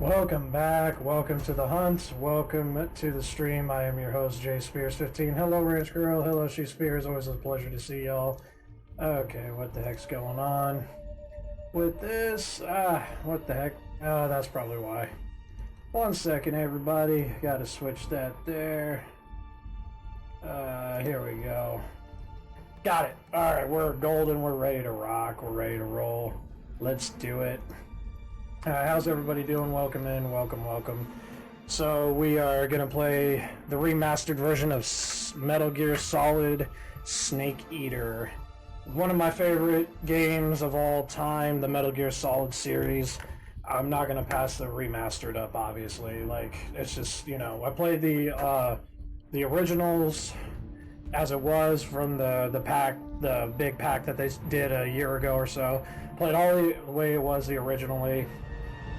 Welcome back. Welcome to the hunt. Welcome to the stream. I am your host, Jay Spears15. Hello, Ranch Girl. Hello, She Spears. Always a pleasure to see y'all. Okay, what the heck's going on with this? What the heck? Oh, that's probably why. 1 second, everybody. Gotta switch that there. Here we go. Got it. Alright, we're golden. We're ready to rock. We're ready to roll. Let's do it. How's everybody doing? Welcome in, welcome. So we are gonna play the remastered version of Metal Gear Solid Snake Eater. One of my favorite games of all time, the Metal Gear Solid series. I'm not gonna pass the remastered up, obviously. Like, it's just, you know, I played the originals as it was from the pack, the big pack that they did a year ago or so. Played all the way it was the originally.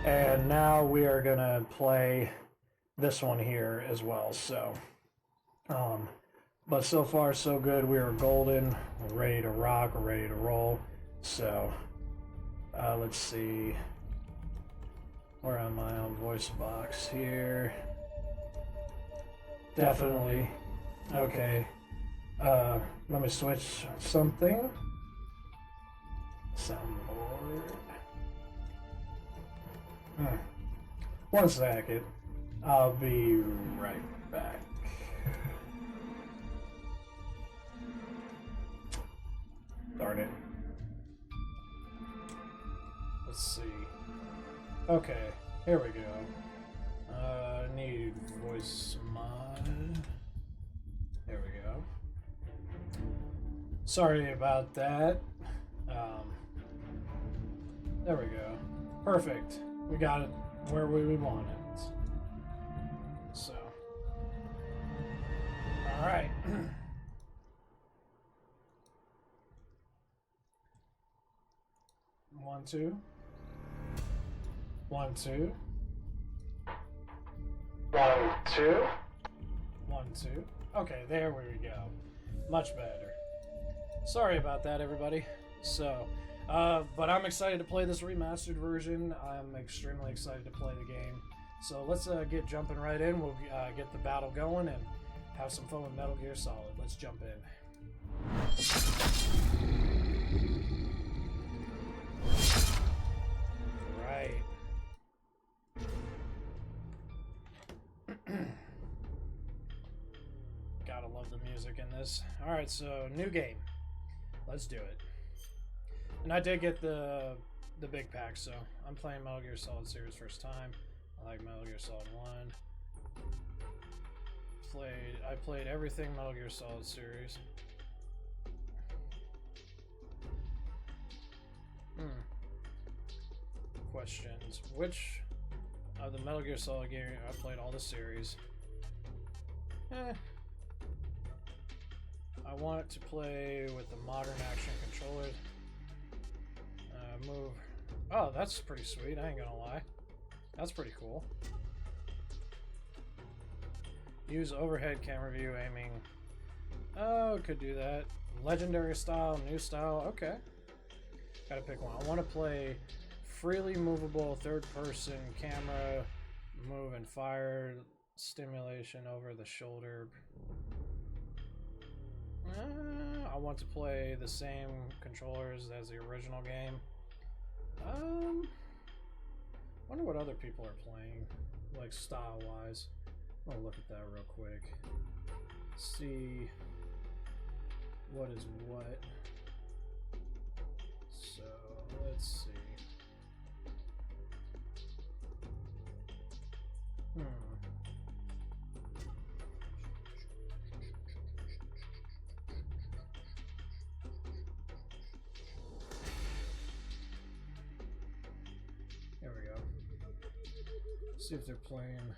And now we are gonna play this one here as well. So, but so far so good. We are golden. We're ready to rock. We're ready to roll. So, let's see. Where am I on voice box here? Definitely. Okay. Let me switch something. Soundboard. 1 second. I'll be right back. Darn it. Let's see. Okay, here we go. Need voice mod. There we go. Sorry about that. There we go. Perfect. We got it where we want it. So, all right. 1, 2. 1, 2. 1, 2. 1, 2. Okay, there we go. Much better. Sorry about that, everybody. So, but I'm excited to play this remastered version. I'm extremely excited to play the game. So let's get jumping right in. We'll get the battle going and have some fun with Metal Gear Solid. Let's jump in. Right. Gotta love the music in this. Alright, so new game. Let's do it. And I did get the big pack, so I'm playing Metal Gear Solid series first time. I like Metal Gear Solid 1. I played everything Metal Gear Solid series. Questions. Which of the Metal Gear Solid game I played all the series? I want to play with the modern action controller. Move. Oh, that's pretty sweet. I ain't gonna lie. That's pretty cool. Use overhead camera view aiming. Oh, could do that. Legendary style, new style. Okay. Gotta pick one. I want to play freely movable third-person camera, move and fire, stimulation over the shoulder. I want to play the same controllers as the original game. Wonder what other people are playing, like style-wise. I'm gonna look at that real quick. See what is what. So let's see. There we go. See if they're playing.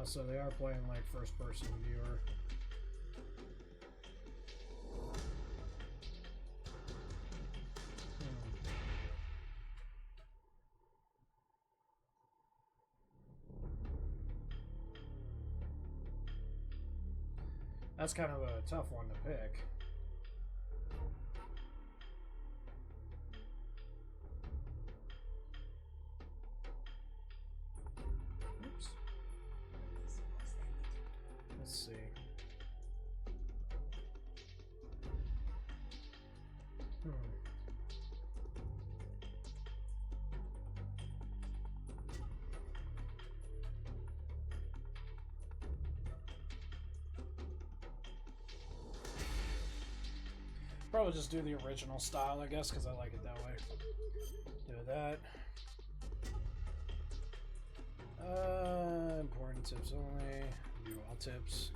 So they are playing like first person viewer. That's kind of a tough one to pick. Probably just do the original style, I guess, because I like it that way. Do that. Important tips only. Do all tips.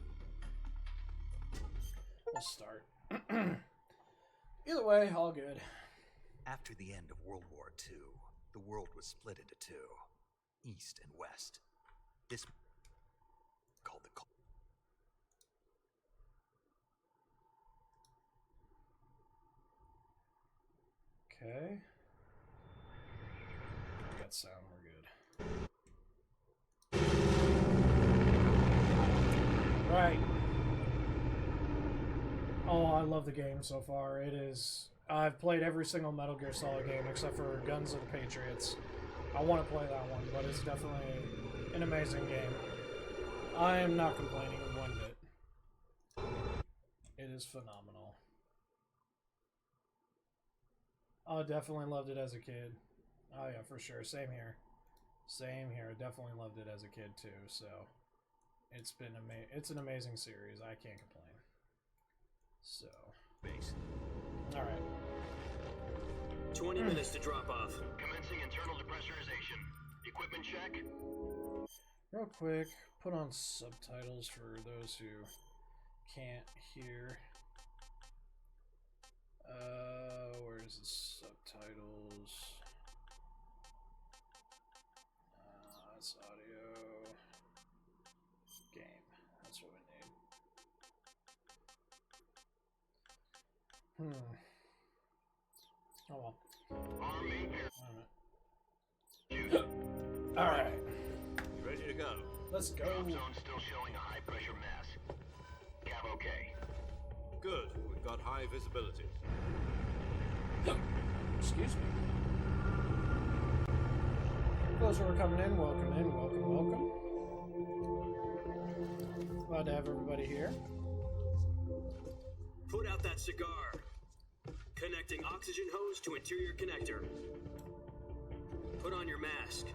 We'll start. Either way, all good. After the end of World War II, the world was split into two, East and West. This called the Cold. Okay. We got sound, we're good. Right. Oh, I love the game so far. It is... I've played every single Metal Gear Solid game except for Guns of the Patriots. I want to play that one, but it's definitely an amazing game. I am not complaining one bit. It is phenomenal. I definitely loved it as a kid. Oh yeah, for sure. Same here. Same here. Definitely loved it as a kid too. So it's been it's an amazing series. I can't complain. So Base. All right. 20 minutes to drop off. Commencing internal depressurization. Equipment check. Real quick, put on subtitles for those who can't hear. Where's the subtitles? That's audio. Game. That's what we need. Oh well. Our main Alright. You ready to go? Let's go. drop zone still showing a high pressure mass. Cap okay. Good. We've got high visibility. Excuse me. Those who are coming in, welcome in, welcome, welcome. Glad to have everybody here. Put out that cigar. Connecting oxygen hose to interior connector. Put on your mask.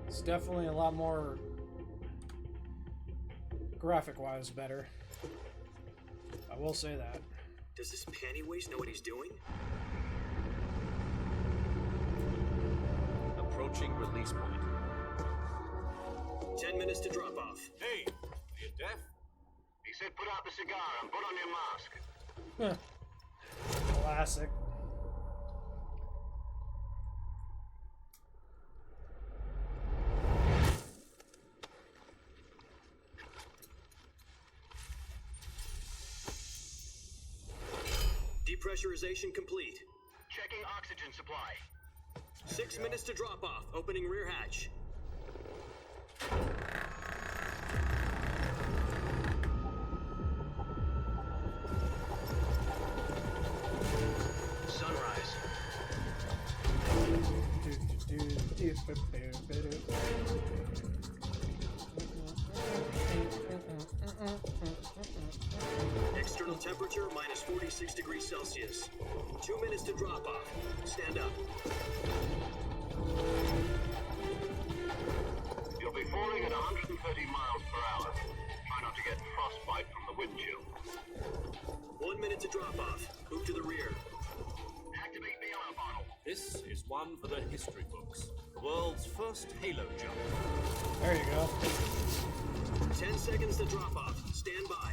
It's definitely a lot more graphic-wise better. I will say that. Does this panty waste know what he's doing? Approaching release point. 10 minutes to drop off. Hey, are you deaf? He said put out the cigar and put on your mask. Classic. Depressurization complete. Checking oxygen supply. 6 minutes to drop off. Opening rear hatch. Sunrise. External temperature minus 46 degrees Celsius. 2 minutes to drop off. Stand up. You'll be falling at 130 miles per hour. Try not to get frostbite from the wind chill. 1 minute to drop off. Move to the rear. Activate bailout bottle. This is one for the history books. The world's first halo jump. There you go. 10 seconds to drop off. Stand by.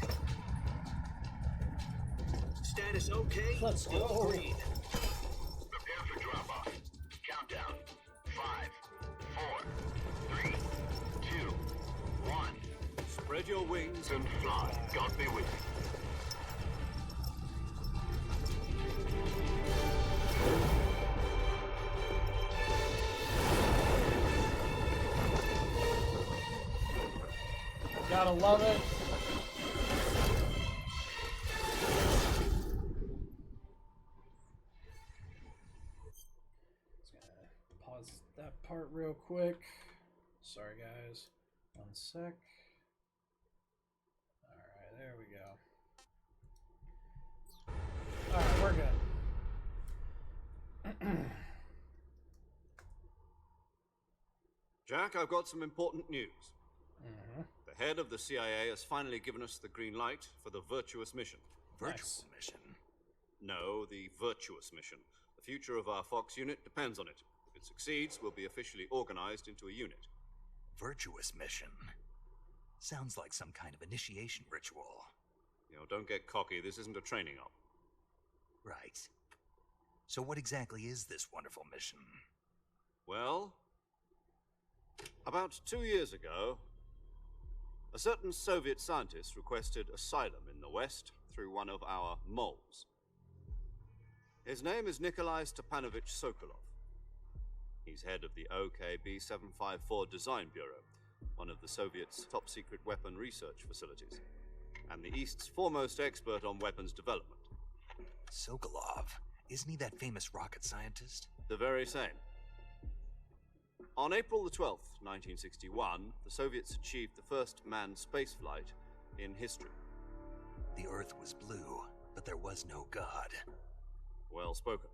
Status okay. Let's go. All green. Prepare for drop off. Countdown. 5, 4, 3, 2, 1. Spread your wings And fly. God be with you. Gotta love it. Just gonna pause that part real quick. Sorry guys. 1 sec. Alright, there we go. Alright, we're good. Jack, I've got some important news. The The head of the CIA has finally given us the green light for the virtuous mission. Virtual mission. No, the virtuous mission. The future of our Fox unit depends on it. If it succeeds, we'll be officially organized into a unit. Virtuous mission. Sounds like some kind of initiation ritual. You know, don't get cocky. This isn't a training op. Right. So what exactly is this wonderful mission? Well, about 2 years ago, a certain Soviet scientist requested asylum in the West through one of our moles. His name is Nikolai Stepanovich Sokolov. He's head of the OKB-754 Design Bureau, one of the Soviets' top-secret weapon research facilities, and the East's foremost expert on weapons development. Sokolov? Isn't he that famous rocket scientist? The very same. On April the 12th, 1961, the Soviets achieved the first manned spaceflight in history. The Earth was blue, but there was no God. Well spoken.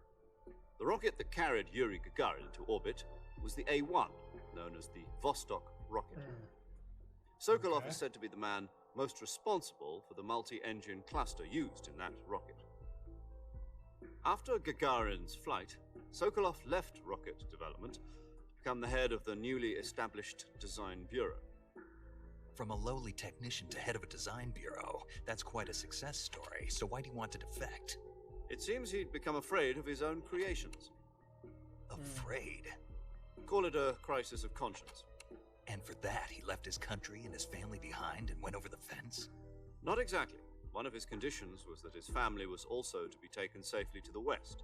The rocket that carried Yuri Gagarin into orbit was the A-1, known as the Vostok rocket. Sokolov is said to be the man most responsible for the multi-engine cluster used in that rocket. After Gagarin's flight, Sokolov left rocket development to become the head of the newly established Design Bureau. From a lowly technician to head of a design bureau, that's quite a success story, so why do you want to defect? It seems he'd become afraid of his own creations. Afraid? Call it a crisis of conscience. And for that, he left his country and his family behind and went over the fence? Not exactly. One of his conditions was that his family was also to be taken safely to the West.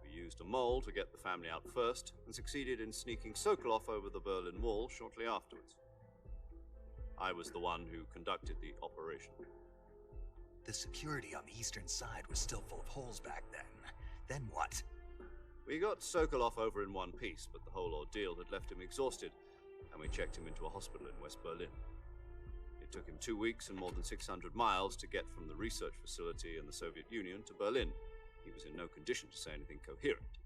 We used a mole to get the family out first, and succeeded in sneaking Sokolov over the Berlin Wall shortly afterwards. I was the one who conducted the operation. The security on the eastern side was still full of holes back then. Then what? We got Sokolov over in one piece, but the whole ordeal had left him exhausted, and we checked him into a hospital in West Berlin. It took him 2 weeks and more than 600 miles to get from the research facility in the Soviet Union to Berlin. He was in no condition to say anything coherent.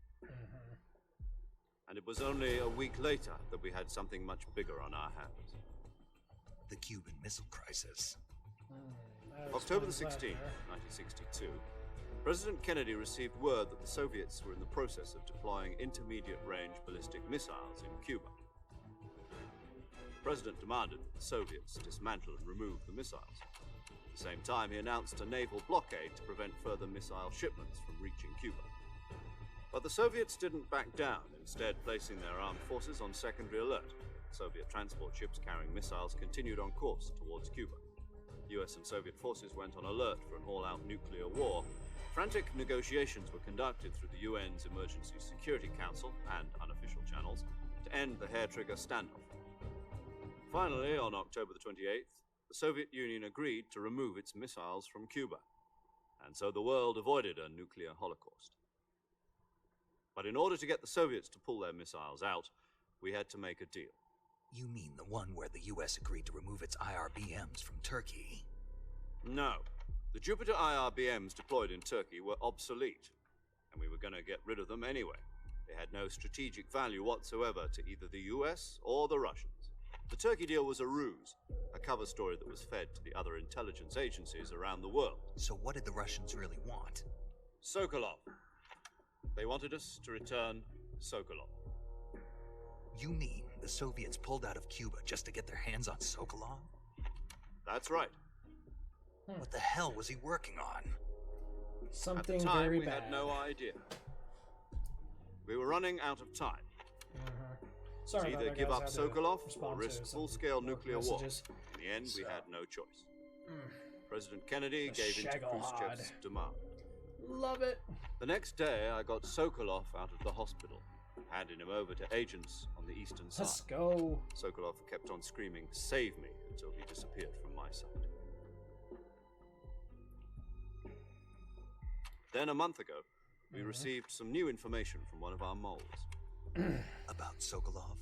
And it was only a week later that we had something much bigger on our hands. The Cuban Missile Crisis. October the 16th, 1962, President Kennedy received word that the Soviets were in the process of deploying intermediate-range ballistic missiles in Cuba. The President demanded that the Soviets dismantle and remove the missiles. At the same time, he announced a naval blockade to prevent further missile shipments from reaching Cuba. But the Soviets didn't back down, instead placing their armed forces on secondary alert. Soviet transport ships carrying missiles continued on course towards Cuba. US and Soviet forces went on alert for an all-out nuclear war. Frantic negotiations were conducted through the UN's Emergency Security Council and unofficial channels to end the hair-trigger standoff. Finally, on October the 28th, the Soviet Union agreed to remove its missiles from Cuba, and so the world avoided a nuclear holocaust. But in order to get the Soviets to pull their missiles out, we had to make a deal. You mean the one where the US agreed to remove its IRBMs from Turkey? No. The Jupiter IRBMs deployed in Turkey were obsolete, and we were going to get rid of them anyway. They had no strategic value whatsoever to either the US or the Russians. The Turkey deal was a ruse, a cover story that was fed to the other intelligence agencies around the world. So what did the Russians really want? Sokolov. They wanted us to return Sokolov. You mean the Soviets pulled out of Cuba just to get their hands on Sokolov? That's right. What the hell was he working on? Something At the time, very we bad. had no idea. We were running out of time. Sorry To about either that, give guys. up Had to Sokolov respond or to risk some full-scale nuclear war. messages. In the end, we had no choice. President Kennedy The gave in to Shagalhad. Khrushchev's demand. Love it. The next day, I got Sokolov out of the hospital, handing him over to agents on the eastern side. Let's go. Sokolov kept on screaming, "Save me," until he disappeared from my sight. Then, a month ago, we received some new information from one of our moles. About Sokolov?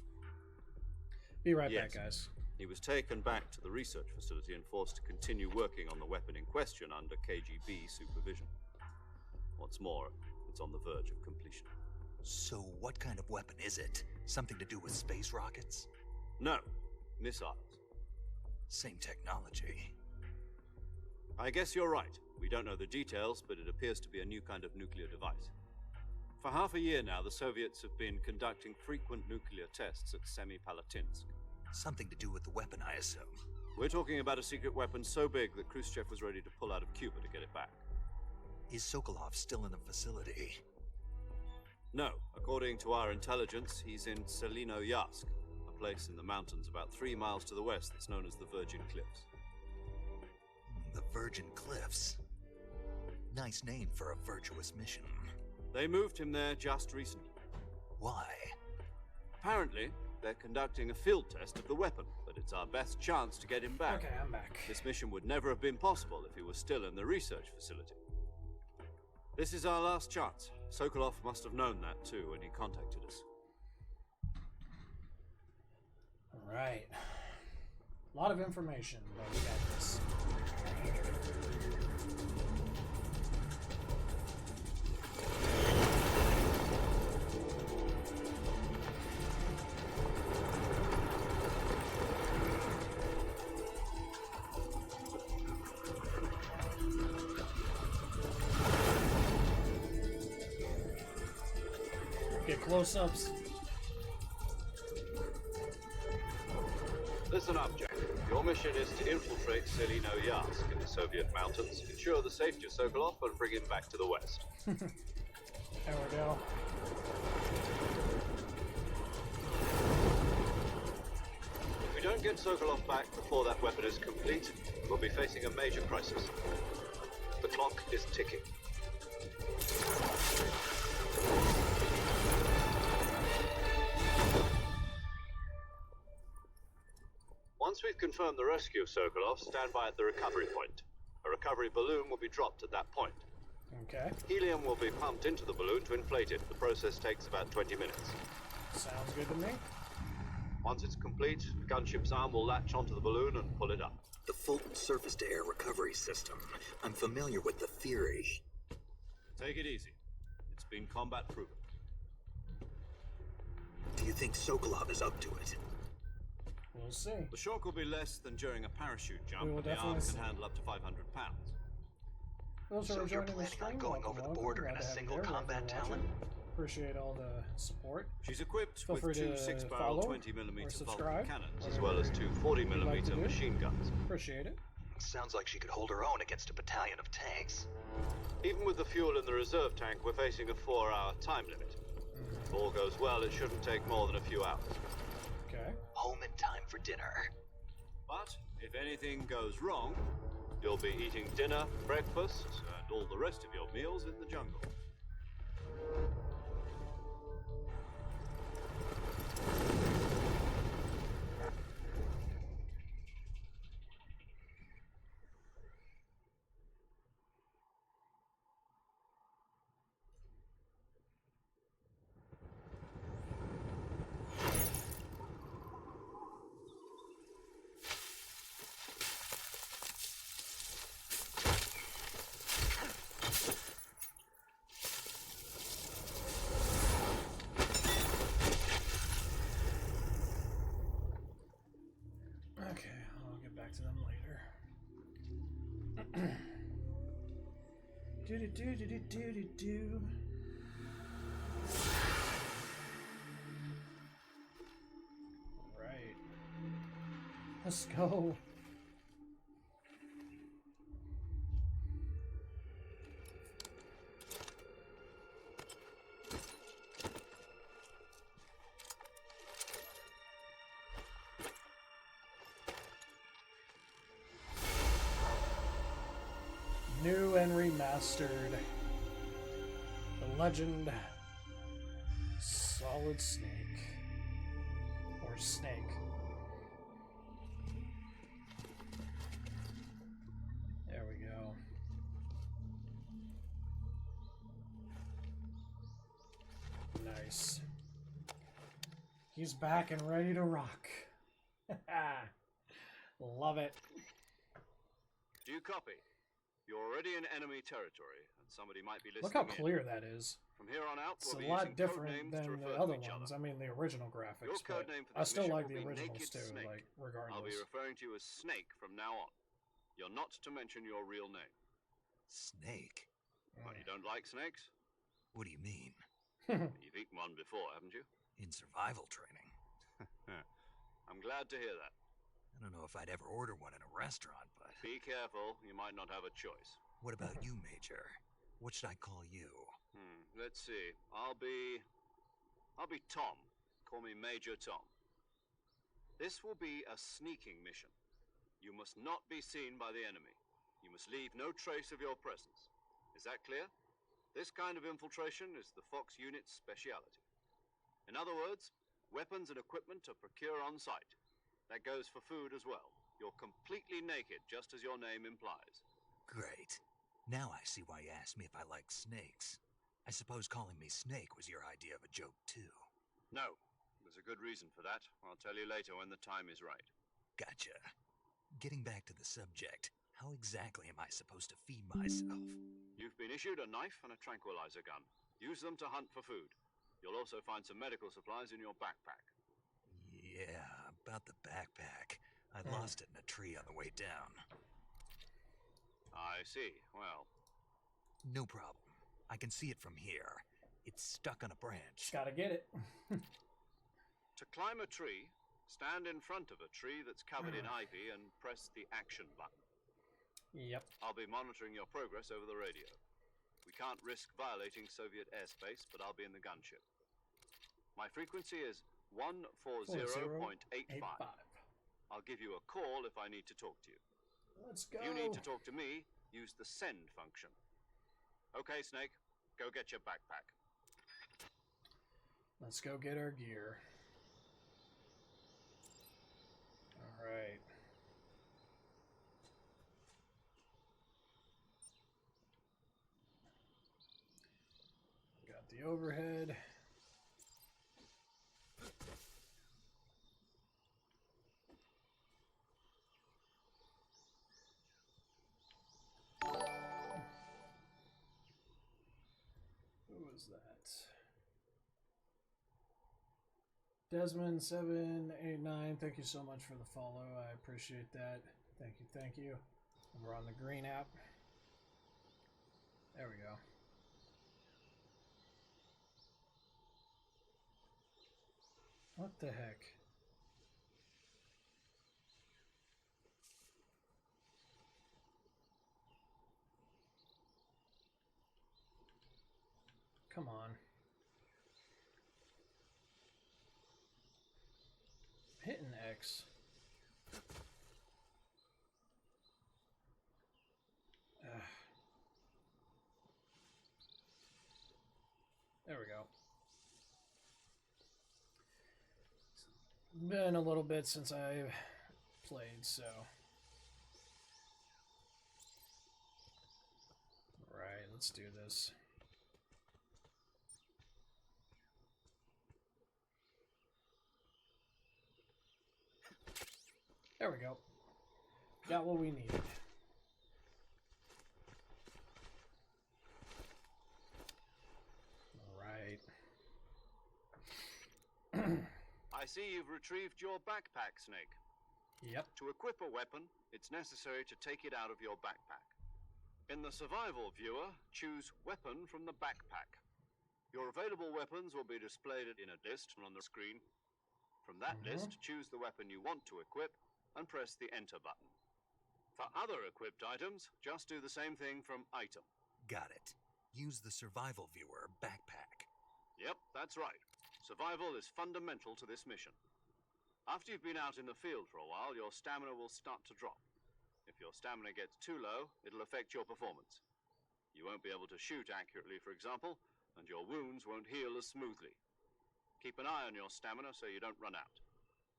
Be right Yes. back, guys. He was taken back to the research facility and forced to continue working on the weapon in question under KGB supervision. What's more, it's on the verge of completion. So what kind of weapon is it? Something to do with space rockets? No, missiles. Same technology. I guess you're right. We don't know the details, but it appears to be a new kind of nuclear device. For half a year now, the Soviets have been conducting frequent nuclear tests at Semipalatinsk. Something to do with the weapon, I assume. We're talking about a secret weapon so big that Khrushchev was ready to pull out of Cuba to get it back. Is Sokolov still in the facility? No. According to our intelligence, he's in Selino-Yarsk, a place in the mountains about 3 miles to the west that's known as the Virgin Cliffs. The Virgin Cliffs. Nice name for a virtuous mission. They moved him there just recently. Why? Apparently, they're conducting a field test of the weapon, but it's our best chance to get him back. Okay, I'm back. This mission would never have been possible if he was still in the research facility. This is our last chance. Sokolov must have known that too when he contacted us. All right. A lot of information, but we got this. Get close-ups. Listen up, Jack. Your mission is to infiltrate Selino-Yarsk in the Soviet mountains, ensure the safety of Sokolov, and bring him back to the west. There we go. If we don't get Sokolov back before that weapon is complete, we'll be facing a major crisis. The clock is ticking. Once we've confirmed the rescue of Sokolov, stand by at the recovery point. A recovery balloon will be dropped at that point. Okay. Helium will be pumped into the balloon to inflate it. The process takes about 20 minutes. Sounds good to me. Once it's complete, the gunship's arm will latch onto the balloon and pull it up. The Fulton surface-to-air recovery system. I'm familiar with the theory. Take it easy. It's been combat proven. Do you think Sokolov is up to it? We'll see. The shock will be less than during a parachute jump, We will but the arm definitely can see. handle up to 500 pounds. Those So who are you're joining the planning on stream, going welcome, over the welcome. border Glad in a to have you single there. combat Welcome to talent? watching. Appreciate all the support. She's equipped Feel with free two to 6-barrel follow 20mm or Vulcan subscribe, cannons, as well as two you'd like to 40mm do. machine guns. Appreciate it. Sounds like she could hold her own against a battalion of tanks. Even with the fuel in the reserve tank, we're facing a 4-hour time limit. If all goes well, it shouldn't take more than a few hours. Okay. Home in time for dinner. But if anything goes wrong, you'll be eating dinner, breakfast, and all the rest of your meals in the jungle. Okay, I'll get back to them later. Do do do do do do do. Right. Let's go. New and remastered. The Legend Solid Snake. Or Snake. There we go. Nice. He's back and ready to rock. Love it. Do you copy? You're already in enemy territory, and somebody might be listening. Look how in. clear that is. From here on out, It's we'll a be lot using different code names to than refer the to other each ones. other. I mean, the original Your graphics, code but name for I this still mission like will the be originals Naked too, Snake. like, I'll regardless. be referring to you as Snake from now on. You're not to mention your real name. Snake? What, you don't like snakes? What do you mean? You've eaten one before, haven't you? In survival training? I'm glad to hear that. I don't know if I'd ever order one in a restaurant, but... Be careful, you might not have a choice. What about you, Major? What should I call you? Let's see. I'll be Tom. Call me Major Tom. This will be a sneaking mission. You must not be seen by the enemy. You must leave no trace of your presence. Is that clear? This kind of infiltration is the Fox unit's speciality. In other words, weapons and equipment are procured on site. That goes for food as well. You're completely naked, just as your name implies. Great. Now I see why you asked me if I like snakes. I suppose calling me Snake was your idea of a joke, too. No. There's a good reason for that. I'll tell you later when the time is right. Gotcha. Getting back to the subject, how exactly am I supposed to feed myself? You've been issued a knife and a tranquilizer gun. Use them to hunt for food. You'll also find some medical supplies in your backpack. Yeah, about the backpack. I lost it in a tree on the way down. I see. Well, No problem. I can see it from here. It's stuck on a branch. Just gotta get it. to climb a tree, stand in front of a tree that's covered in ivy and press the action button. Yep. I'll be monitoring your progress over the radio. We can't risk violating Soviet airspace, but I'll be in the gunship. My frequency is 140.85. I'll give you a call if I need to talk to you. Let's go. If you need to talk to me, use the send function. Okay, Snake, go get your backpack. Let's go get our gear. All right. Got the overhead. Who was that? Desmond789, thank you so much for the follow. I appreciate that. Thank you, thank you. We're on the green app. There we go. What the heck? Come on. Hitting X. There we go. It's been a little bit since I've played, so. Alright, let's do this. There we go. Got what we needed. Alright. I see you've retrieved your backpack, Snake. Yep. To equip a weapon, it's necessary to take it out of your backpack. In the survival viewer, choose Weapon from the backpack. Your available weapons will be displayed in a list on the screen. From that list, choose the weapon you want to equip and press the Enter button. For other equipped items, just do the same thing from Item. Got it. Use the survival viewer backpack. Yep, that's right. Survival is fundamental to this mission. After you've been out in the field for a while, your stamina will start to drop. If your stamina gets too low, it'll affect your performance. You won't be able to shoot accurately, for example, and your wounds won't heal as smoothly. Keep an eye on your stamina so you don't run out.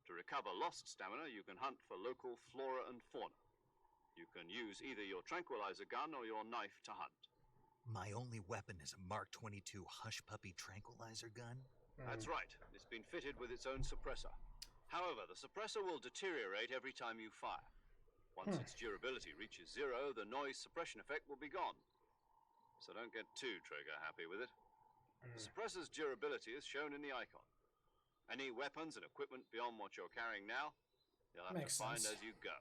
To recover lost stamina, you can hunt for local flora and fauna. You can use either your tranquilizer gun or your knife to hunt. My only weapon is a Mark 22 Hush Puppy tranquilizer gun? That's right. It's been fitted with its own suppressor. However, the suppressor will deteriorate every time you fire. Once its durability reaches 0, the noise suppression effect will be gone. So don't get too trigger happy with it. The suppressor's durability is shown in the icon. Any weapons and equipment beyond what you're carrying now, you'll have Makes to find sense. as you go.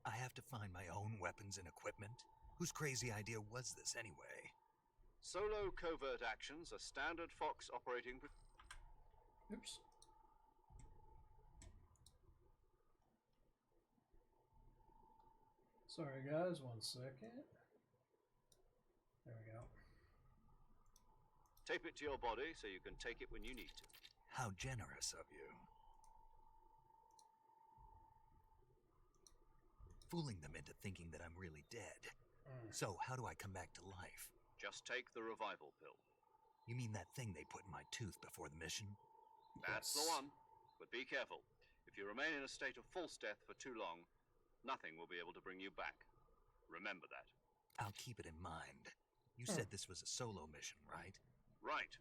I have to find my own weapons and equipment? Whose crazy idea was this anyway? Solo covert actions are standard Fox operating. Oops. Sorry guys, 1 second. There we go. Tape it to your body so you can take it when you need to. How generous of you. Fooling them into thinking that I'm really dead. So, how do I come back to life? Just take the revival pill. You mean that thing they put in my tooth before the mission? That's the one. But be careful. If you remain in a state of false death for too long, nothing will be able to bring you back. Remember that. I'll keep it in mind. You said this was a solo mission, right? Right.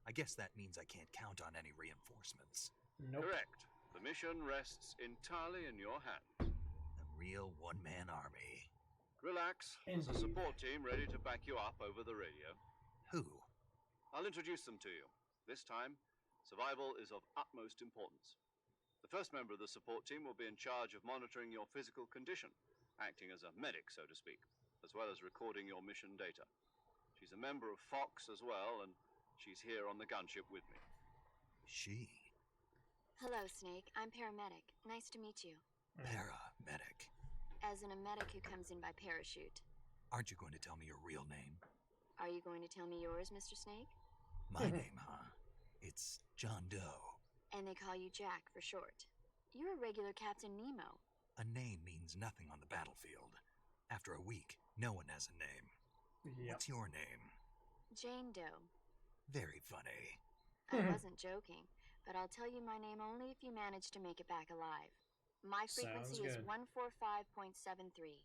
I guess that means I can't count on any reinforcements. Nope. Correct. The mission rests entirely in your hands. A real one-man army. Relax. There's a Indeed. support team ready to back you up over the radio. Who? I'll introduce them to you. This time, survival is of utmost importance. The first member of the support team will be in charge of monitoring your physical condition, acting as a medic, so to speak, as well as recording your mission data. She's a member of Fox as well, and she's here on the gunship with me. She. Hello, Snake. I'm paramedic. Nice to meet you. Paramedic. As in a medic who comes in by parachute. Aren't you going to tell me your real name? Are you going to tell me yours, Mr. Snake? My name, huh? It's John Doe. And they call you Jack for short. You're a regular Captain Nemo. A name means nothing on the battlefield. After a week, no one has a name. Yep. What's your name? Jane Doe. Very funny. I wasn't joking, but I'll tell you my name only if you manage to make it back alive. My frequency is good. 145.73.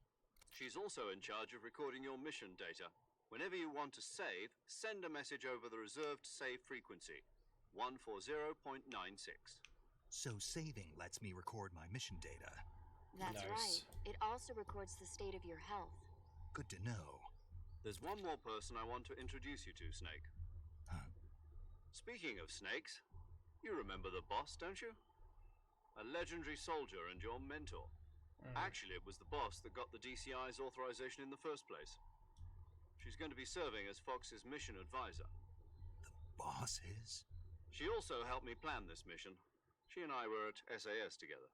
She's also in charge of recording your mission data. Whenever you want to save, send a message over the reserved save frequency, 140.96. So saving lets me record my mission data. That's Nice. right. It also records the state of your health. Good to know. There's one more person I want to introduce you to, Snake. Huh? Speaking of snakes, you remember the boss, don't you? A legendary soldier and your mentor. Actually, it was the boss that got the DCI's authorization in the first place. She's going to be serving as Fox's mission advisor. The boss is? She also helped me plan this mission. She and I were at SAS together.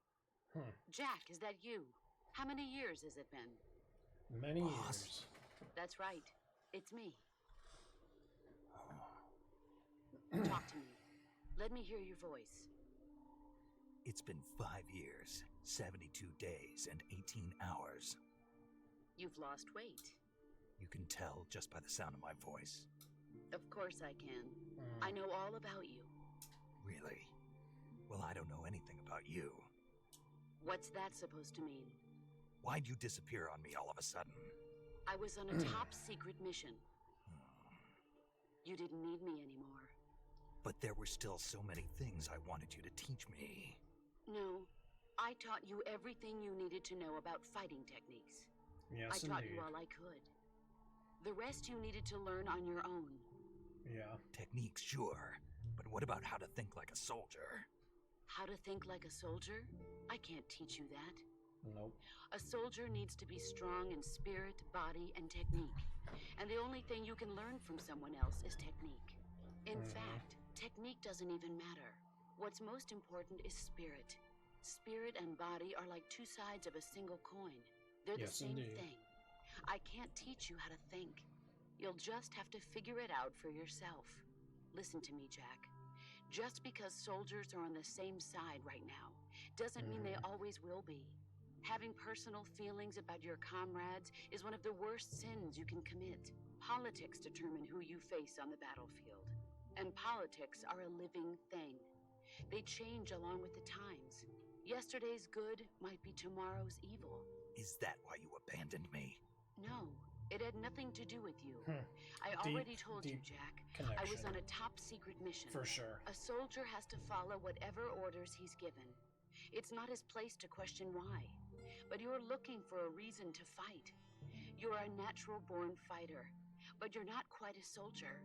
Jack, is that you? How many years has it been? Many Boss. years. That's right. It's me. Talk to me. Let me hear your voice. It's been 5 years, 72 days, and 18 hours. You've lost weight. You can tell just by the sound of my voice. Of course I can. I know all about you. Really? Well, I don't know anything about you. What's that supposed to mean? Why'd you disappear on me all of a sudden? I was on a top secret mission. You didn't need me anymore. But there were still so many things I wanted you to teach me. No, I taught you everything you needed to know about fighting techniques. Yes, I taught indeed. you all I could. The rest you needed to learn on your own. Yeah. Techniques, sure. But what about how to think like a soldier? How to think like a soldier? I can't teach you that. Nope. A soldier needs to be strong in spirit, body, and technique. And the only thing you can learn from someone else is technique. In fact, technique doesn't even matter. What's most important is spirit. Spirit and body are like two sides of a single coin. They're the Yes, same indeed. thing. I can't teach you how to think. You'll just have to figure it out for yourself. Listen to me, Jack. Just because soldiers are on the same side right now doesn't mean they always will be. Having personal feelings about your comrades is one of the worst sins you can commit. Politics determine who you face on the battlefield. And politics are a living thing. They change along with the times. Yesterday's good might be tomorrow's evil. Is that why you abandoned me? No, it had nothing to do with you. I already told you, deep Jack. connection. I was on a top secret mission. For sure. A soldier has to follow whatever orders he's given. It's not his place to question why. but you're looking for a reason to fight. You're a natural-born fighter, but you're not quite a soldier.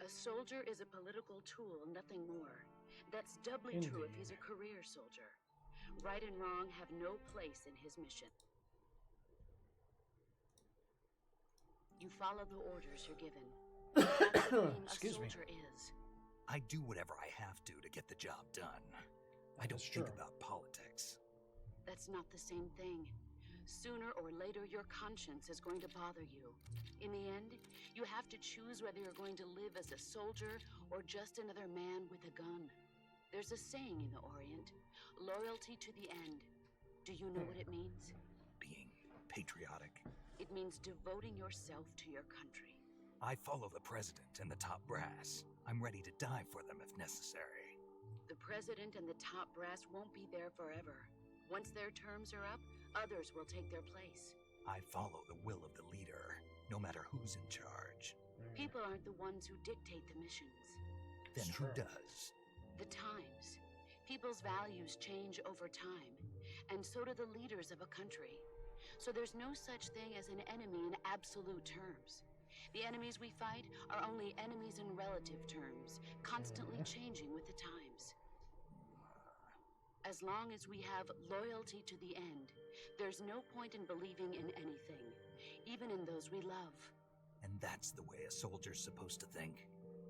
A soldier is a political tool, nothing more. That's doubly true if he's a career soldier. Right and wrong have no place in his mission. You follow the orders you're given. That's the thing a soldier is. I do whatever I have to get the job done. I don't think about politics. That's not the same thing. Sooner or later, your conscience is going to bother you. In the end, you have to choose whether you're going to live as a soldier or just another man with a gun. There's a saying in the Orient, loyalty to the end. Do you know what it means? Being patriotic. It means devoting yourself to your country. I follow the president and the top brass. I'm ready to die for them if necessary. The president and the top brass won't be there forever. Once their terms are up, others will take their place. I follow the will of the leader, no matter who's in charge. People aren't the ones who dictate the missions. Then who does? The times. People's values change over time, and so do the leaders of a country. So there's no such thing as an enemy in absolute terms. The enemies we fight are only enemies in relative terms, constantly changing with the times. As long as we have loyalty to the end, there's no point in believing in anything, even in those we love. And that's the way a soldier's supposed to think?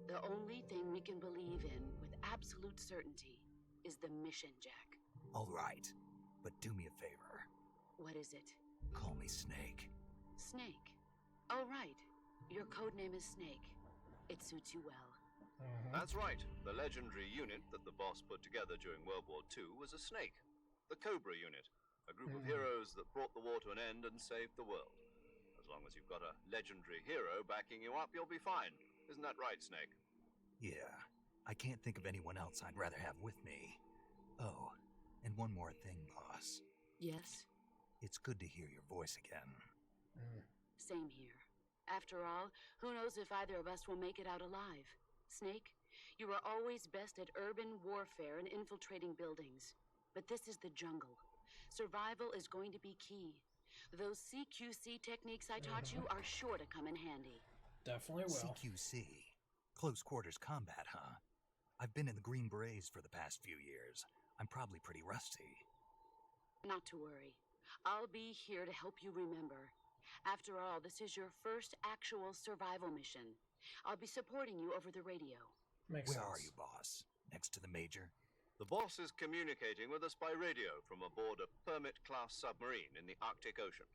The only thing we can believe in with absolute certainty is the mission, Jack. All right, but do me a favor. What is it? Call me Snake. Snake? Oh, right. Your code name is Snake. It suits you well. That's right. The legendary unit that the boss put together during World War II was a Snake. The Cobra unit. A group of heroes that brought the war to an end and saved the world. As long as you've got a legendary hero backing you up, you'll be fine. Isn't that right, Snake? Yeah. I can't think of anyone else I'd rather have with me. Oh, and one more thing, boss. Yes? It's good to hear your voice again. Same here. After all, who knows if either of us will make it out alive? Snake, you were always best at urban warfare and infiltrating buildings. But this is the jungle. Survival is going to be key. Those CQC techniques I taught you are sure to come in handy. Definitely will. CQC? Close quarters combat, huh? I've been in the Green Berets for the past few years. I'm probably pretty rusty. Not to worry. I'll be here to help you remember. After all, this is your first actual survival mission. I'll be supporting you over the radio. Makes sense. Where are you, boss? Next to the major? The boss is communicating with us by radio from aboard a Permit-class submarine in the Arctic Ocean.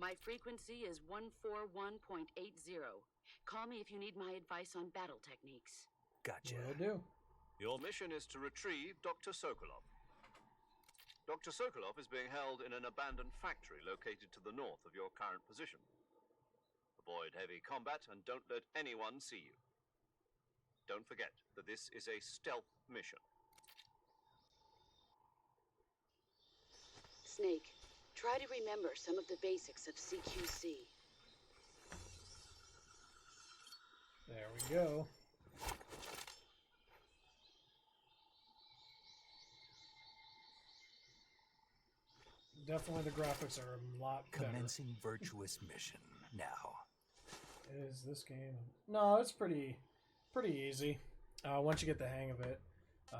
My frequency is 141.80. Call me if you need my advice on battle techniques. Gotcha. Will do. Your mission is to retrieve Dr. Sokolov. Dr. Sokolov is being held in an abandoned factory located to the north of your current position. Avoid heavy combat and don't let anyone see you. Don't forget that this is a stealth mission. Snake, try to remember some of the basics of CQC. There we go. Definitely the graphics are a lot better. Commencing virtuous mission now. Is this game? No, it's pretty easy. Once you get the hang of it,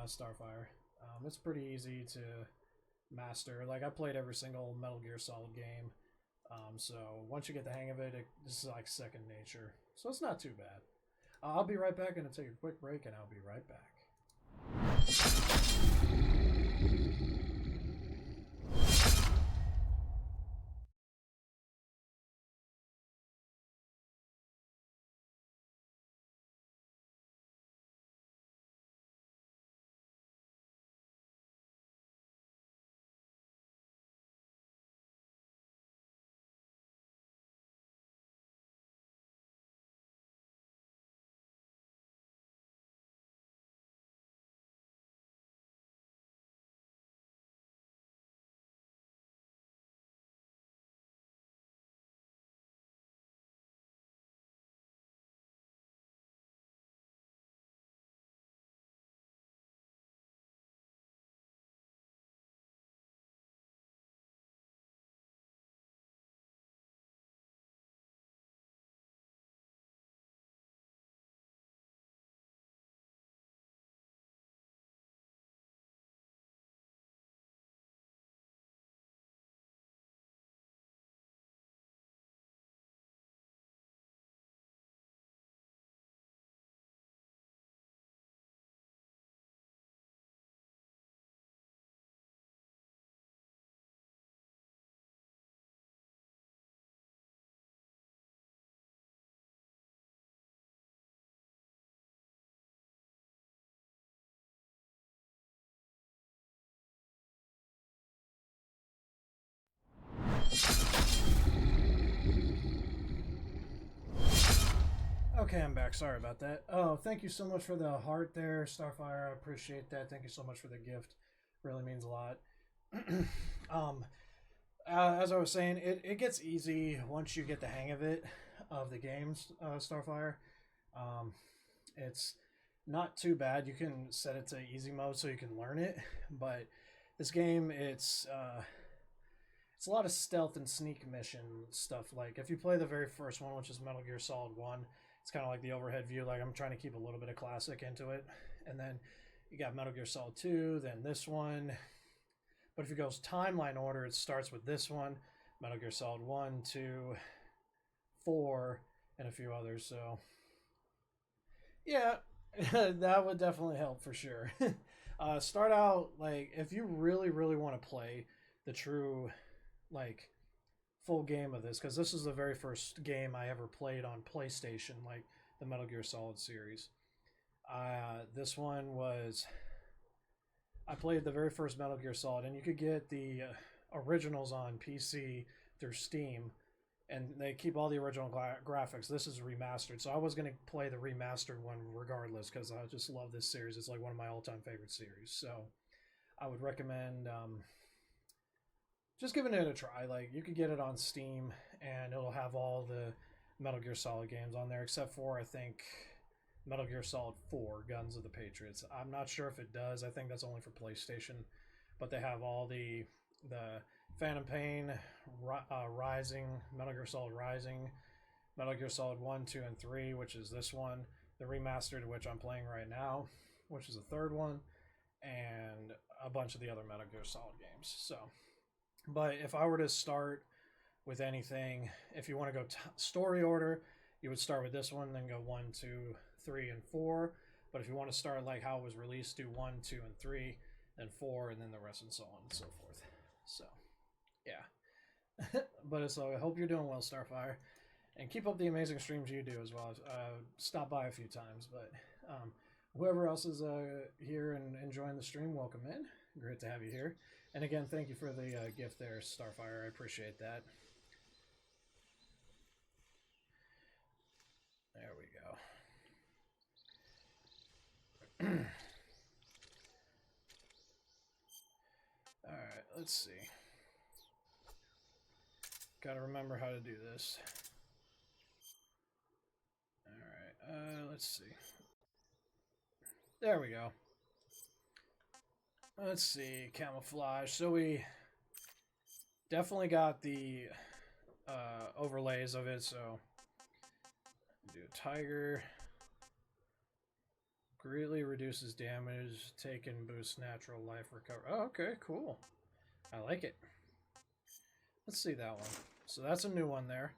Starfire, it's pretty easy to master. Like, I played every single Metal Gear Solid game, so once you get the hang of it, this is like second nature. So it's not too bad. I'll be right back. Gonna take a quick break, and I'll be right back. Okay, I'm back. Sorry about that. Oh, thank you so much for the heart there, Starfire. I appreciate that. Thank you so much for the gift. Really means a lot. As I was saying, it gets easy once you get the hang of it, of the games, Starfire. It's not too bad. You can set it to easy mode so you can learn it, but this game, it's a lot of stealth and sneak mission stuff. Like, if you play the very first one, which is Metal Gear Solid 1, it's kind of like the overhead view. Like, I'm trying to keep a little bit of classic into it. And then you got Metal Gear Solid 2, then this one. But if it goes timeline order, it starts with this one, Metal Gear Solid 1, 2, 4, and a few others. So, yeah, that would definitely help for sure. Start out, like, if you really, really want to play the true, like, full game of this, because this is the very first game I ever played on PlayStation, like the Metal Gear Solid series. This one was, I played the very first Metal Gear Solid, and you could get the originals on PC through Steam, and they keep all the original graphics. This is remastered, so I was going to play the remastered one regardless, because I just love this series. It's like one of my all-time favorite series, so I would recommend just giving it a try. Like, you could get it on Steam, and it'll have all the Metal Gear Solid games on there, except for, I think, Metal Gear Solid 4, Guns of the Patriots. I'm not sure if it does. I think that's only for PlayStation. But they have all the Phantom Pain, Rising, Metal Gear Solid Rising, Metal Gear Solid 1, 2, and 3, which is this one, the remastered, which I'm playing right now, which is the third one, and a bunch of the other Metal Gear Solid games. So, but if I were to start with anything, if you want to go story order, you would start with this one, then go 1, 2, 3, and 4. But if you want to start like how it was released, do 1, 2, and 3, then 4, and then the rest, and so on and so forth. So, yeah. But so I hope you're doing well, Starfire, and keep up the amazing streams you do as well. Stop by a few times, but whoever else is here and enjoying the stream, welcome in. Great to have you here. And again, thank you for the gift there, Starfire. I appreciate that. There we go. Alright, let's see. Gotta remember how to do this. Alright, let's see. There we go. Let's see, camouflage. So we definitely got the overlays of it, so do tiger. Greatly reduces damage taken, boosts natural life recovery. Oh, okay, cool. I like it. Let's see that one. So that's a new one there.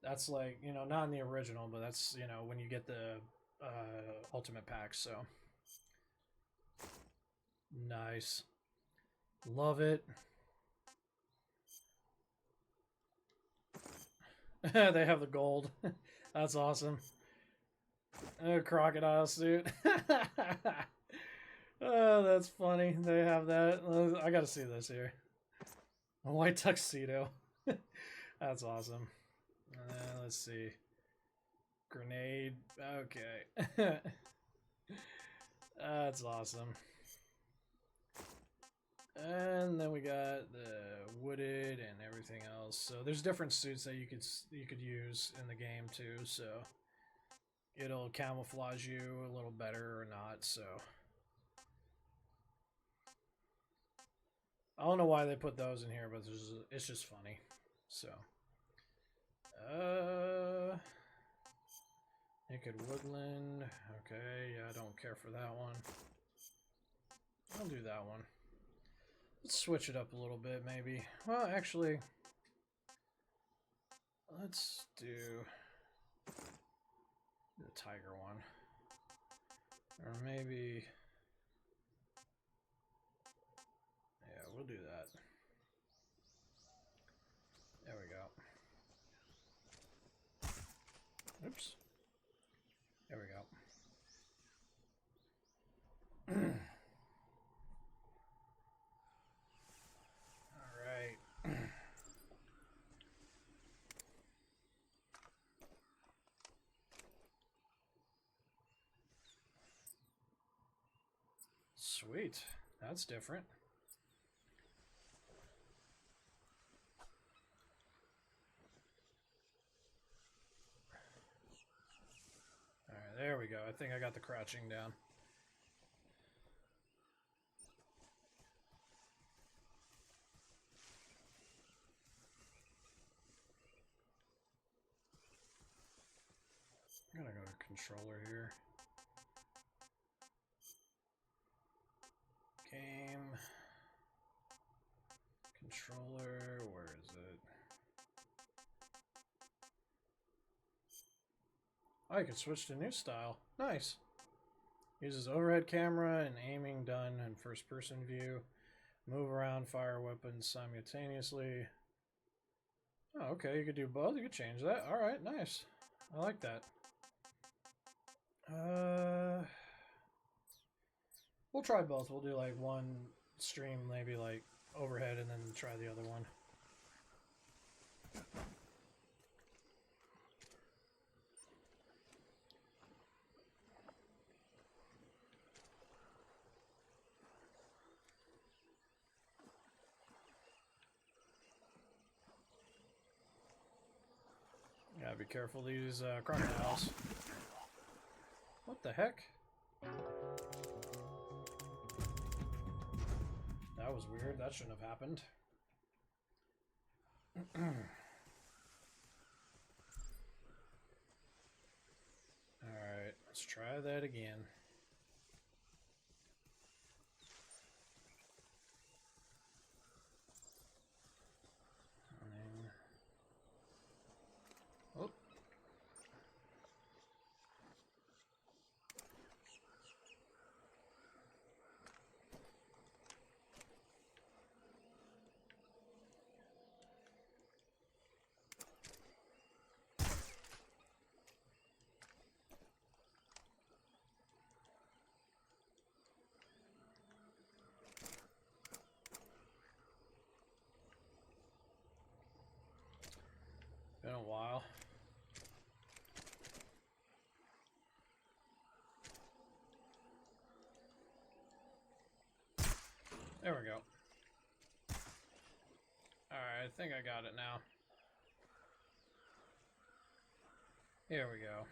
That's like, you know, not in the original, but that's, you know, when you get the ultimate pack, so. Nice. Love it. They have the gold. That's awesome. A crocodile suit. Oh, that's funny. They have that. I gotta see this here. A white tuxedo. That's awesome. Let's see. Grenade. Okay. That's awesome. And then we got the wooded and everything else. So there's different suits that you could use in the game too. So it'll camouflage you a little better or not. So I don't know why they put those in here, but it's just funny. So naked woodland. Okay, yeah, I don't care for that one. I'll do that one. Let's switch it up a little bit, maybe. Well, actually, let's do the tiger one. Or maybe... yeah, we'll do that. There we go. Oops. There we go. Sweet. That's different. Alright, there we go. I think I got the crouching down. I'm gonna go to controller here. Game. Controller, where is it? Oh, I can switch to new style. Nice. Uses overhead camera and aiming done in first person view. Move around, fire weapons simultaneously. Oh, okay, you could do both. You could change that. Alright, nice. I like that. We'll try both. We'll do like one stream, maybe like overhead, and then try the other one. Yeah, be careful these crocodiles. What the heck? That was weird. That shouldn't have happened. Alright, let's try that again. Oh. Been a while. There we go. Alright, I think I got it now. Here we go.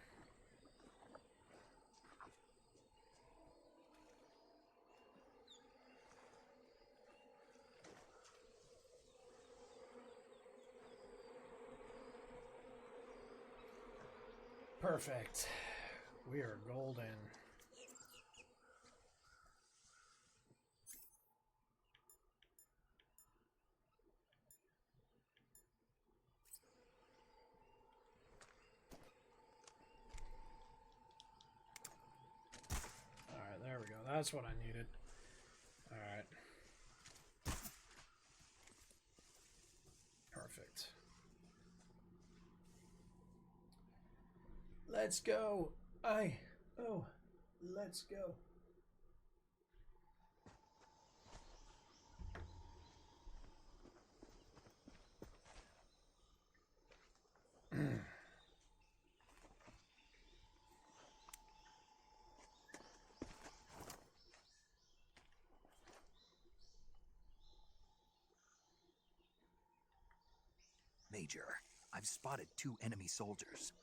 Perfect. We are golden. Alright, there we go. That's what I needed. Alright. Perfect. Let's go. Let's go. Major, I've spotted 2 enemy soldiers.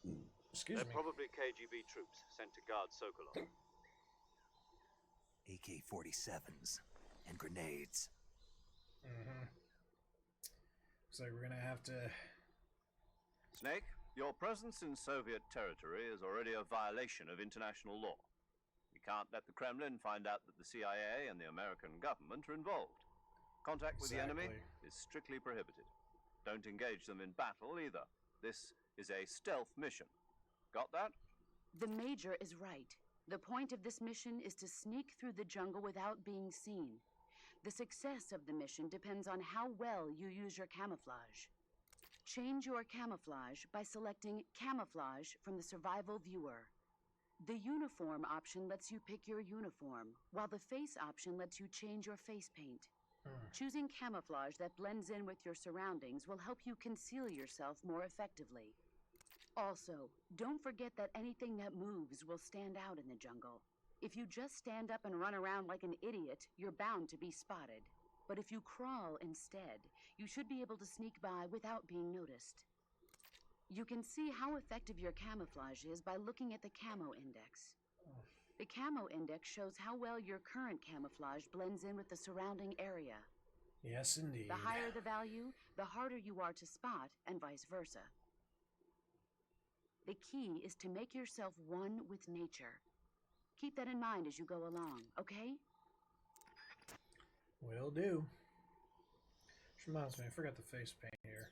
Excuse They're me. probably KGB troops sent to guard Sokolov. AK-47s and grenades. Looks like we're gonna have to... Snake, your presence in Soviet territory is already a violation of international law. We can't let the Kremlin find out that the CIA and the American government are involved. Contact with the enemy is strictly prohibited. Don't engage them in battle either. This is a stealth mission. Got that? The Major is right. The point of this mission is to sneak through the jungle without being seen. The success of the mission depends on how well you use your camouflage. Change your camouflage by selecting Camouflage from the Survival Viewer. The Uniform option lets you pick your uniform, while the Face option lets you change your face paint. Choosing camouflage that blends in with your surroundings will help you conceal yourself more effectively. Also, don't forget that anything that moves will stand out in the jungle. If you just stand up and run around like an idiot, you're bound to be spotted. But if you crawl instead, you should be able to sneak by without being noticed. You can see how effective your camouflage is by looking at the camo index. The camo index shows how well your current camouflage blends in with the surrounding area. Yes, indeed. The higher the value, the harder you are to spot, and vice versa. The key is to make yourself one with nature. Keep that in mind as you go along, okay? Will do. Which reminds me, I forgot the face paint here.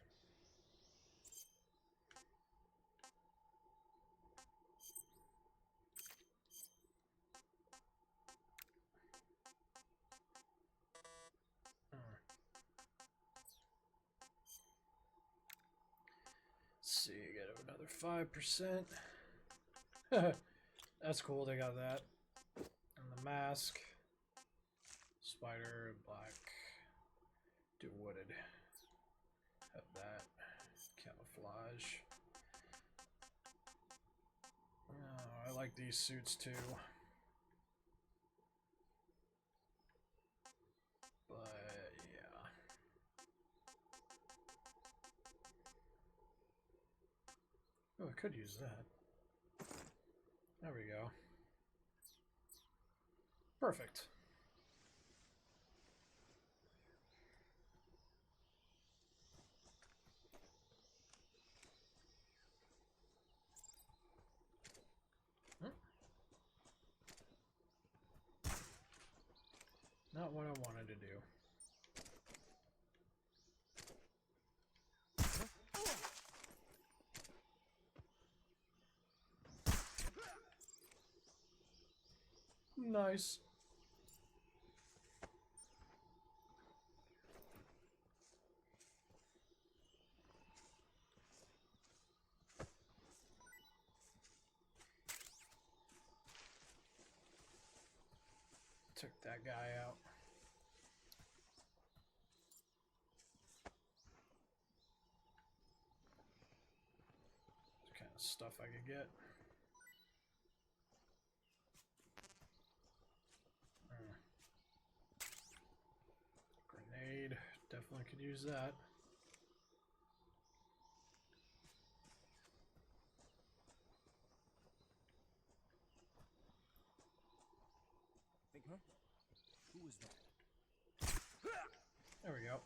Let's see, get another 5%. That's cool, they got that. And the mask. Spider, black. Do wooded. Have that. Camouflage. Oh, I like these suits too. But yeah. Oh, I could use that. There we go. Perfect. Not what I wanted to do. Nice. Took that guy out. What kind of stuff I could get. Grenade. Definitely could use that. Think, huh? Who was that? There we go.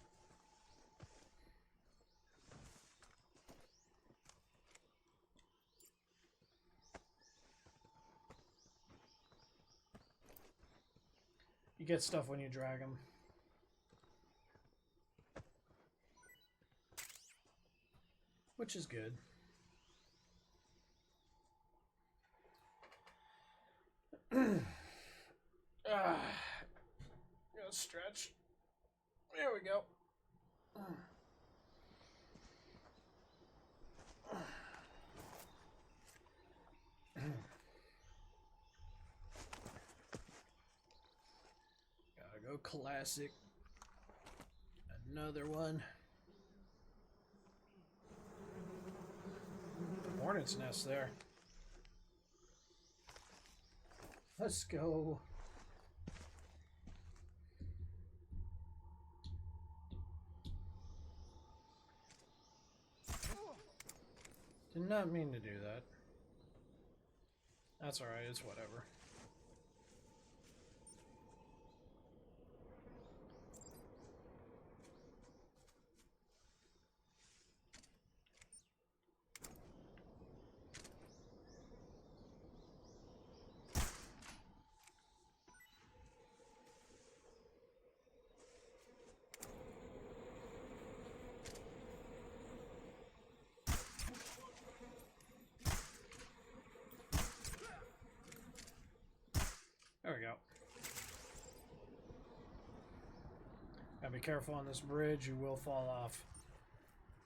You get stuff when you drag them. Which is good. Gonna stretch. There we go. Gotta go classic. Another one. Hornet's nest there. Let's go. Did not mean to do that. That's alright, it's whatever. There we go. Gotta be careful on this bridge, you will fall off.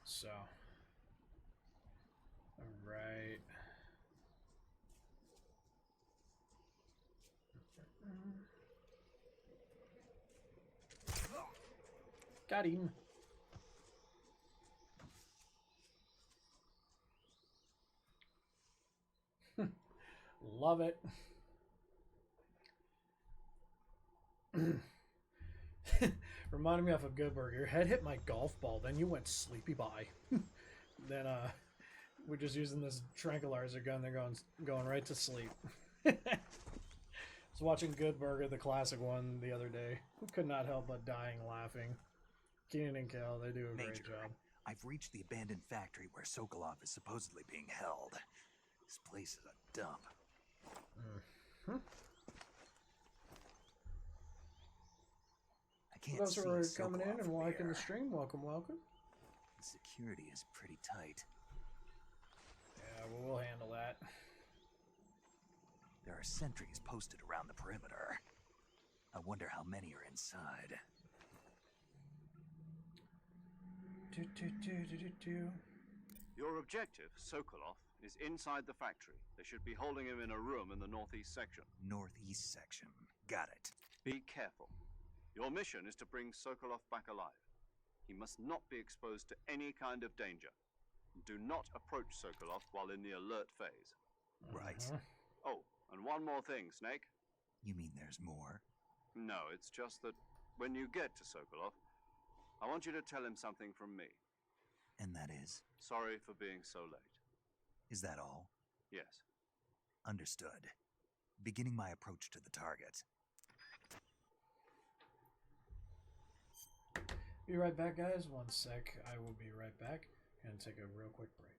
So. Alright. Got him. Love it. Reminded me of a Good Burger. Your head hit my golf ball, then you went sleepy bye. Then we're just using this tranquilizer gun. They're going right to sleep. I was watching Good Burger, the classic one, the other day. Could not help but dying laughing. Keenan and Kel, they do a great Major, job. I've reached the abandoned factory where Sokolov is supposedly being held. This place is a dump. I can't Those see who are Sokolov coming in and from liking the here. stream, welcome, welcome. The security is pretty tight. Yeah, well, we'll handle that. There are sentries posted around the perimeter. I wonder how many are inside. Your objective, Sokolov, is inside the factory. They should be holding him in a room in the northeast section. Northeast section. Got it. Be careful. Your mission is to bring Sokolov back alive. He must not be exposed to any kind of danger. Do not approach Sokolov while in the alert phase. Right. Oh, and one more thing, Snake. You mean there's more? No, it's just that when you get to Sokolov, I want you to tell him something from me. And that is? Sorry for being so late. Is that all? Yes. Understood. Beginning my approach to the target. Be right back, guys. One sec. I will be right back. Gonna take a real quick break.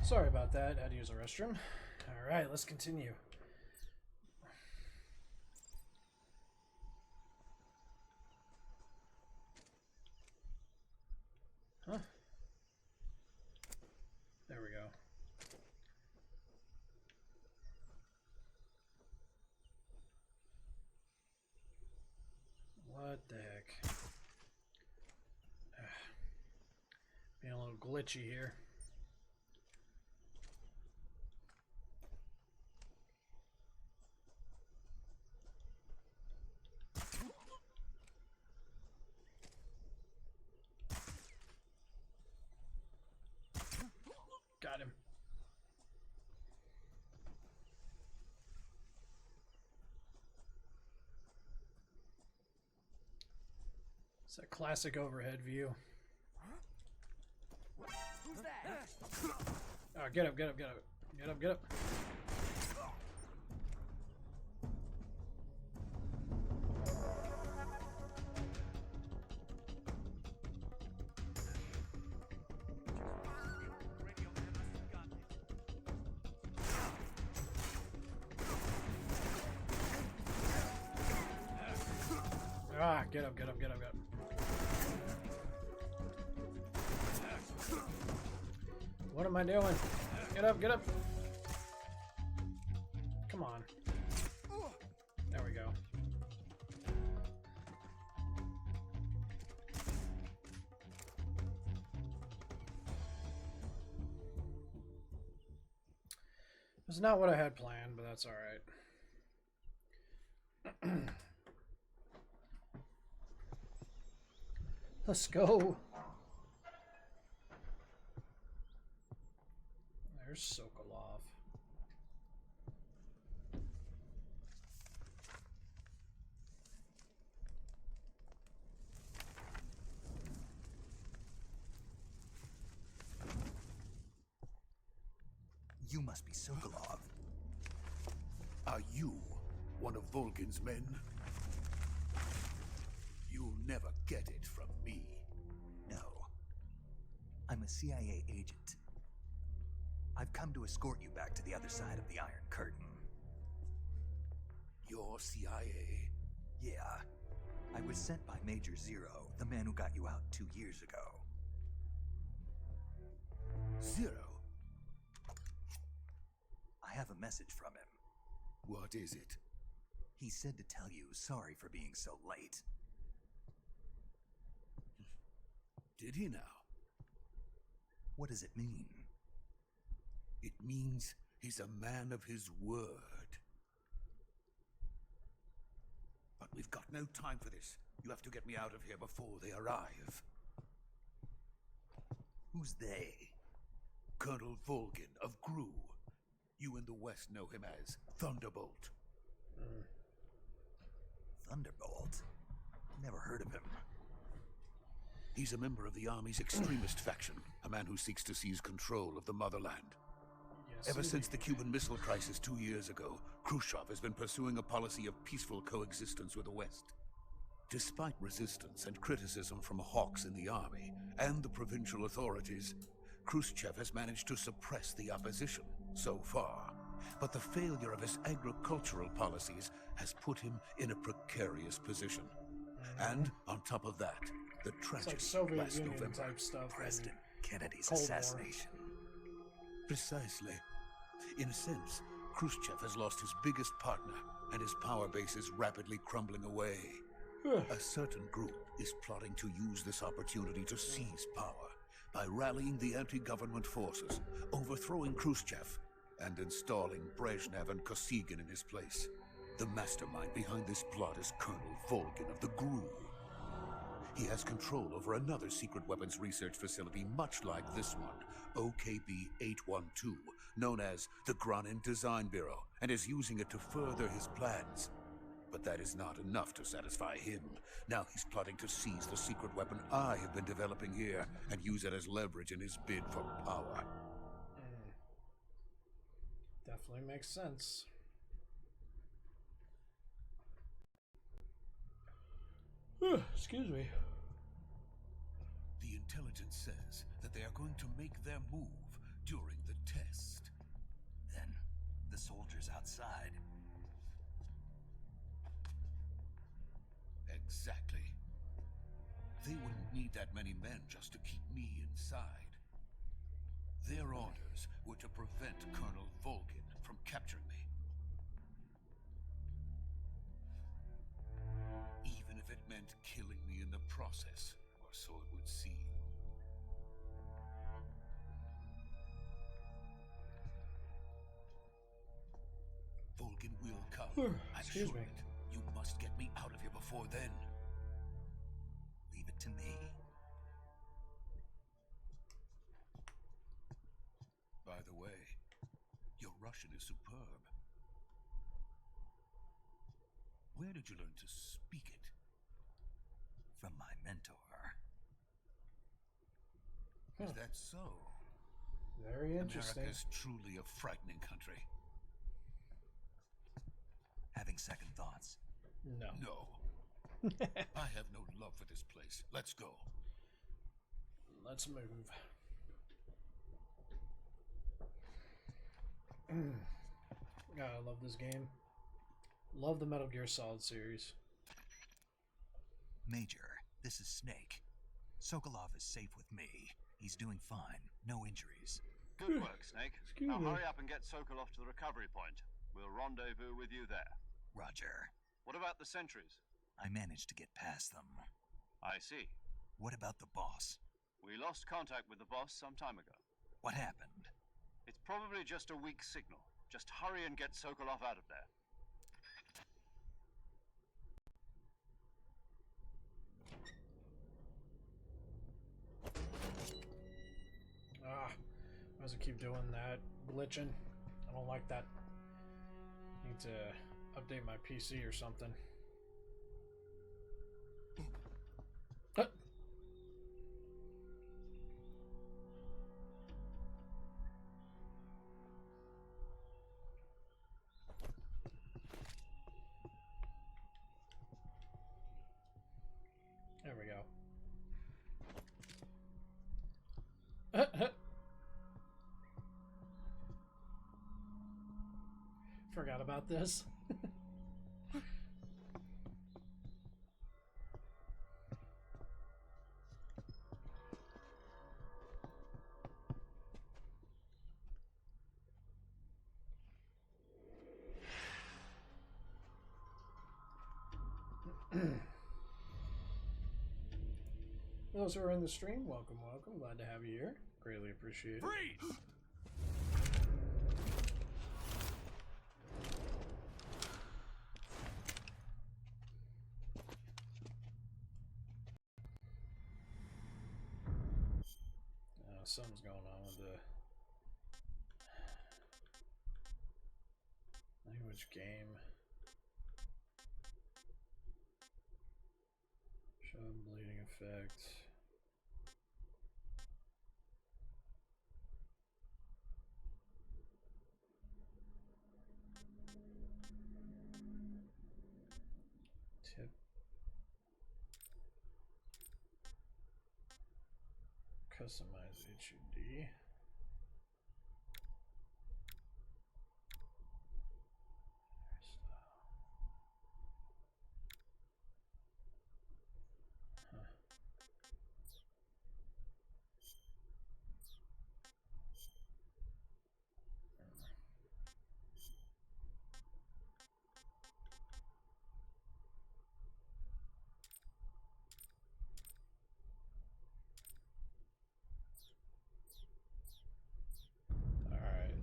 Sorry about that. Had to use the restroom. All right, let's continue. Huh? There we go. What the heck? Being a little glitchy here. Got him. It's a classic overhead view. Who's that? Oh, get up, get up, get up. Get up, get up. Ah, get up, get up, get up, get up. What am I doing? Get up, get up! Come on. There we go. It's not what I had planned, but that's alright. Let's go. There's Sokolov. You must be Sokolov. Are you one of Volgin's men? You'll never get it from me. No. I'm a CIA agent. I've come to escort you back to the other side of the Iron Curtain. You're CIA? Yeah. I was sent by Major Zero, the man who got you out 2 years ago. Zero? I have a message from him. What is it? He said to tell you sorry for being so late. Did he now? What does it mean? It means he's a man of his word. But we've got no time for this. You have to get me out of here before they arrive. Who's they? Colonel Volgin of Gru. You in the West know him as Thunderbolt. Thunderbolt? Never heard of him. He's a member of the Army's extremist faction, a man who seeks to seize control of the motherland. Yes, Ever since the Cuban Missile Crisis 2 years ago, Khrushchev has been pursuing a policy of peaceful coexistence with the West. Despite resistance and criticism from hawks in the army and the provincial authorities, Khrushchev has managed to suppress the opposition so far. But the failure of his agricultural policies has put him in a precarious position. And on top of that, the It's tragedy like Soviet last Union November. type stuff. President Kennedy's Cold War. assassination. Precisely. In a sense, Khrushchev has lost his biggest partner, and his power base is rapidly crumbling away. A certain group is plotting to use this opportunity to seize power by rallying the anti-government forces, overthrowing Khrushchev, and installing Brezhnev and Kosygin in his place. The mastermind behind this plot is Colonel Volgin of the GRU. He has control over another secret weapons research facility much like this one, OKB-812, known as the Granin Design Bureau, and is using it to further his plans. But that is not enough to satisfy him. Now he's plotting to seize the secret weapon I have been developing here and use it as leverage in his bid for power. Definitely makes sense. Excuse me. The intelligence says that they are going to make their move during the test. Then, the soldiers outside. Exactly. They wouldn't need that many men just to keep me inside. Their orders were to prevent Colonel Volgin from capturing me. Even if it meant killing me in the process, or so it would seem. Volgin will come. I'm sure Excuse of me. it. You must get me out of here before then. Leave it to me. By the way, your Russian is superb. Where did you learn to speak it? From my mentor. Is that so? Very interesting. America is truly a frightening country. Having second thoughts. No. No. I have no love for this place. Let's go. Let's move. God, I love this game. Love the Metal Gear Solid series. Major, this is Snake. Sokolov is safe with me. He's doing fine. No injuries. Good work, Snake. Excuse Now me. hurry up and get Sokolov to the recovery point. We'll rendezvous with you there. Roger. What about the sentries? I managed to get past them. I see. What about the boss? We lost contact with the boss some time ago. What happened? It's probably just a weak signal. Just hurry and get Sokolov out of there. Ah, why does it keep doing that? Glitching. I don't like that. Need to update my PC or something. Huh. There we go. Forgot about this. Those who are in the stream, welcome, welcome. Glad to have you here. Greatly appreciated. Freeze! Something's going on with the language game. Show bleeding effect. Tip. Customize HUD.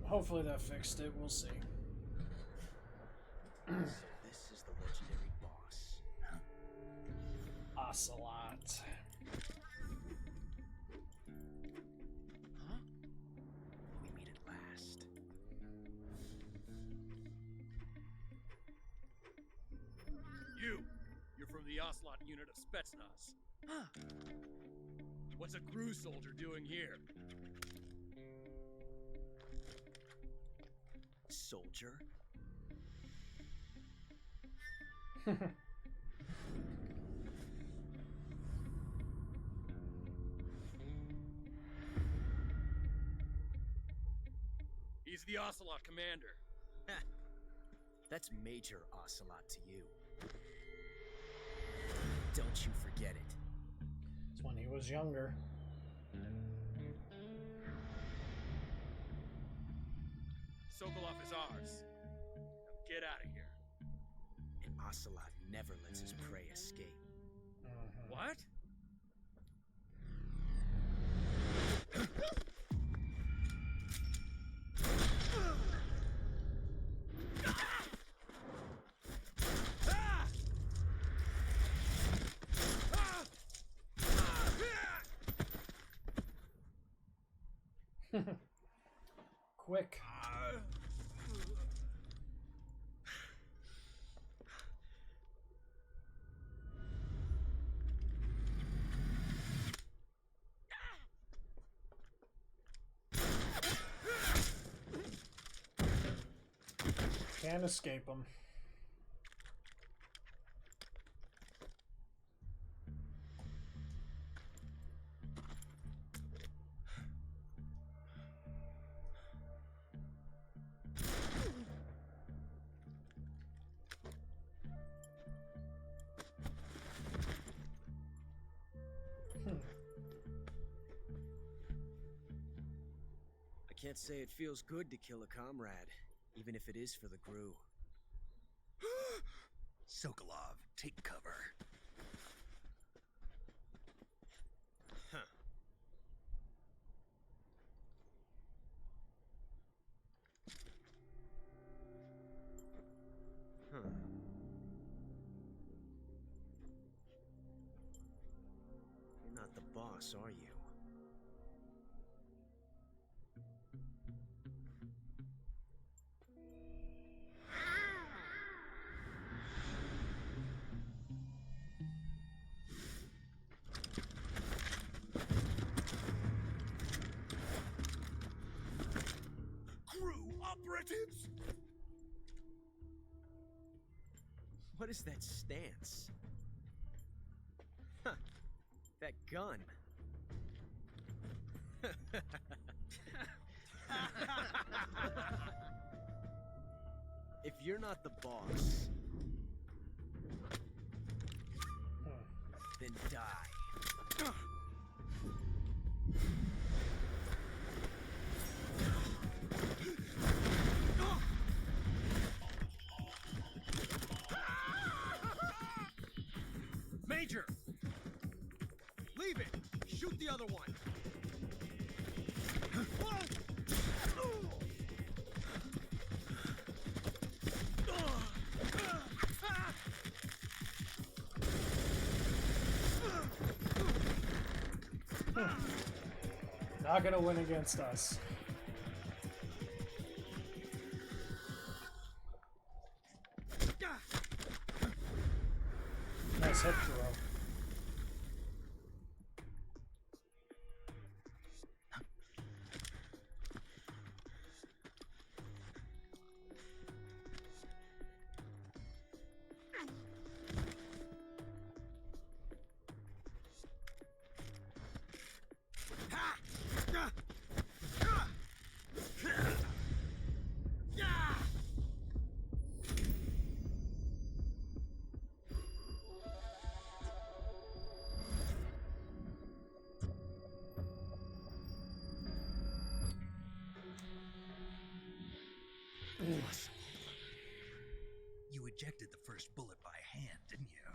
Hopefully that fixed it. We'll see. So this is the legendary boss. Ocelot. Huh? We meet at last. You're from the Ocelot unit of Spetsnaz. Huh. What's a crew soldier doing here? Soldier? He's the Ocelot commander. That's Major Ocelot to you. Don't you forget it. It's when he was younger. Sokolov is ours. Now get out of here. And Ocelot never lets his prey escape. What? Quick. Can't escape him. Can't say it feels good to kill a comrade, even if it is for the Gru. Sokolov, take cover. Huh. Huh. You're not the boss, are you? Crew operatives! What is that stance? Huh. That gun. If you're not the boss, then die. Major! Leave it! Shoot the other one! Not gonna win against us. Nice hip throw. You ejected the first bullet by hand, didn't you?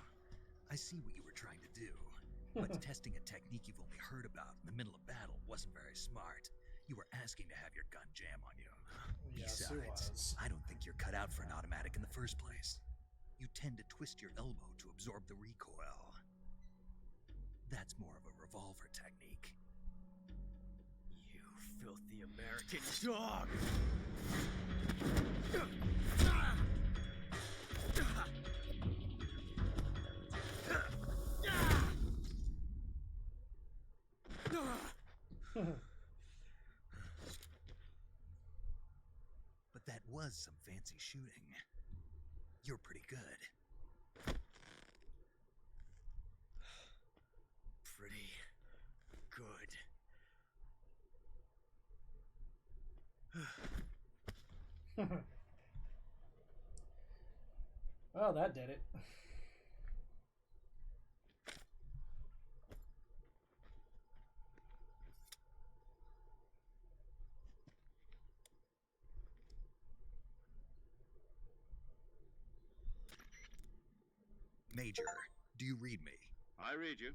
I see what you were trying to do. But testing a technique you've only heard about in the middle of battle wasn't very smart. You were asking to have your gun jam on you. Yes, it Besides, was. I don't think you're cut out for an automatic in the first place. You tend to twist your elbow to absorb the recoil. That's more of a revolver technique. You filthy American dog! But that was some fancy shooting. You're pretty good. Pretty good. Well, that did it. Major, do you read me? I read you.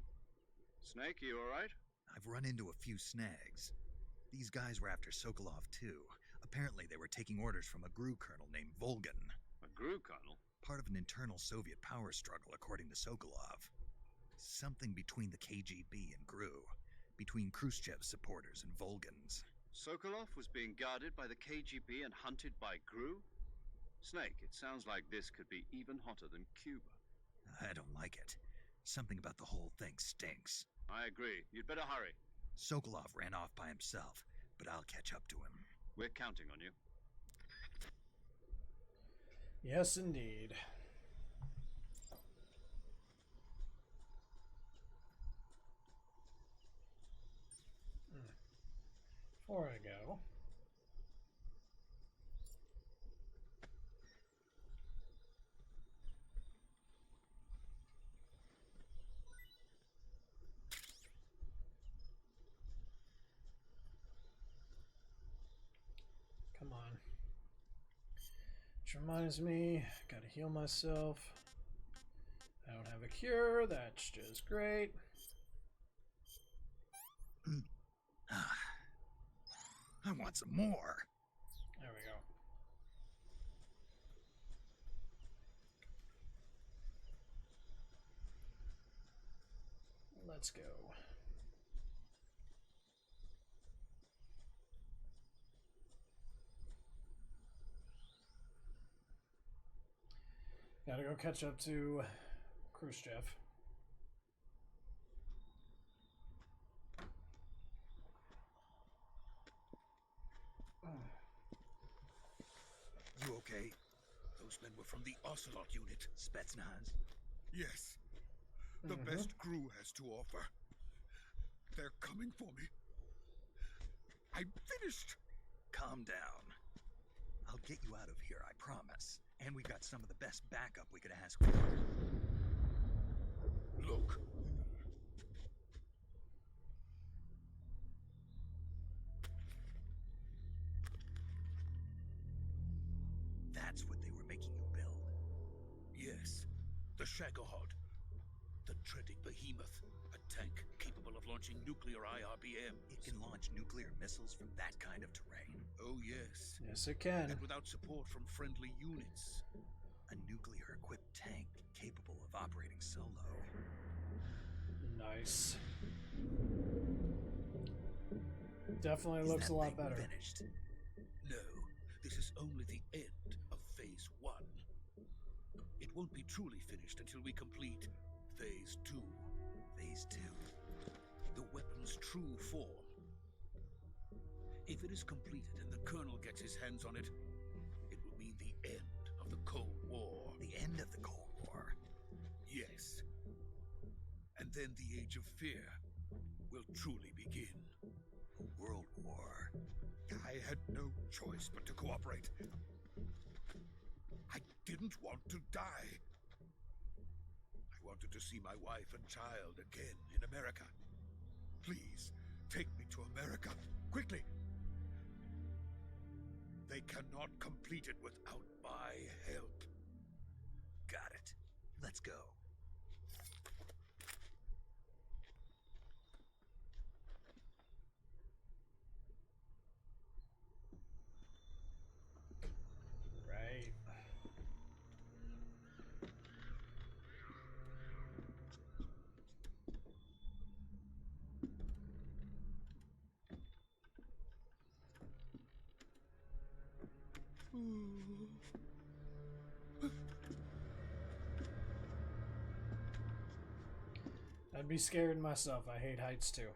Snake, you all right? I've run into a few snags. These guys were after Sokolov too. Apparently they were taking orders from a GRU colonel named Volgan. A GRU colonel? Part of an internal Soviet power struggle, according to Sokolov. Something between the KGB and GRU. Between Khrushchev's supporters and Volgan's. Sokolov was being guarded by the KGB and hunted by GRU? Snake, it sounds like this could be even hotter than Cuba. I don't like it. Something about the whole thing stinks. I agree. You'd better hurry. Sokolov ran off by himself, but I'll catch up to him. We're counting on you. Yes, indeed. Before I go, reminds me, gotta heal myself. I don't have a cure, that's just great. I want some more. There we go. Let's go. Gotta go catch up to Khrushchev. You okay? Those men were from the Ocelot unit. Spetsnaz? Yes. The best crew has to offer. They're coming for me. I'm finished. Calm down. I'll get you out of here, I promise. And we've got some of the best backup we could ask for. Look. That's what they were making you build. Yes. The Shagohod. The treading behemoth. A tank capable of launching nuclear IRBM. It can launch nuclear missiles from that kind of terrain. Oh, yes. Yes, it can. And without support from friendly units. A nuclear-equipped tank capable of operating solo. Nice. Definitely looks a lot better. Finished? No, this is only the end of Phase 1. It won't be truly finished until we complete Phase 2. Phase 2? The weapon's true form. If it is completed and the Colonel gets his hands on it, it will mean the end of the Cold War. The end of the Cold War? Yes. And then the Age of Fear will truly begin. A world war. I had no choice but to cooperate. I didn't want to die. I wanted to see my wife and child again in America. Please, take me to America, quickly. They cannot complete it without my help. Got it. Let's go. Right. I'd be scared myself. I hate heights too.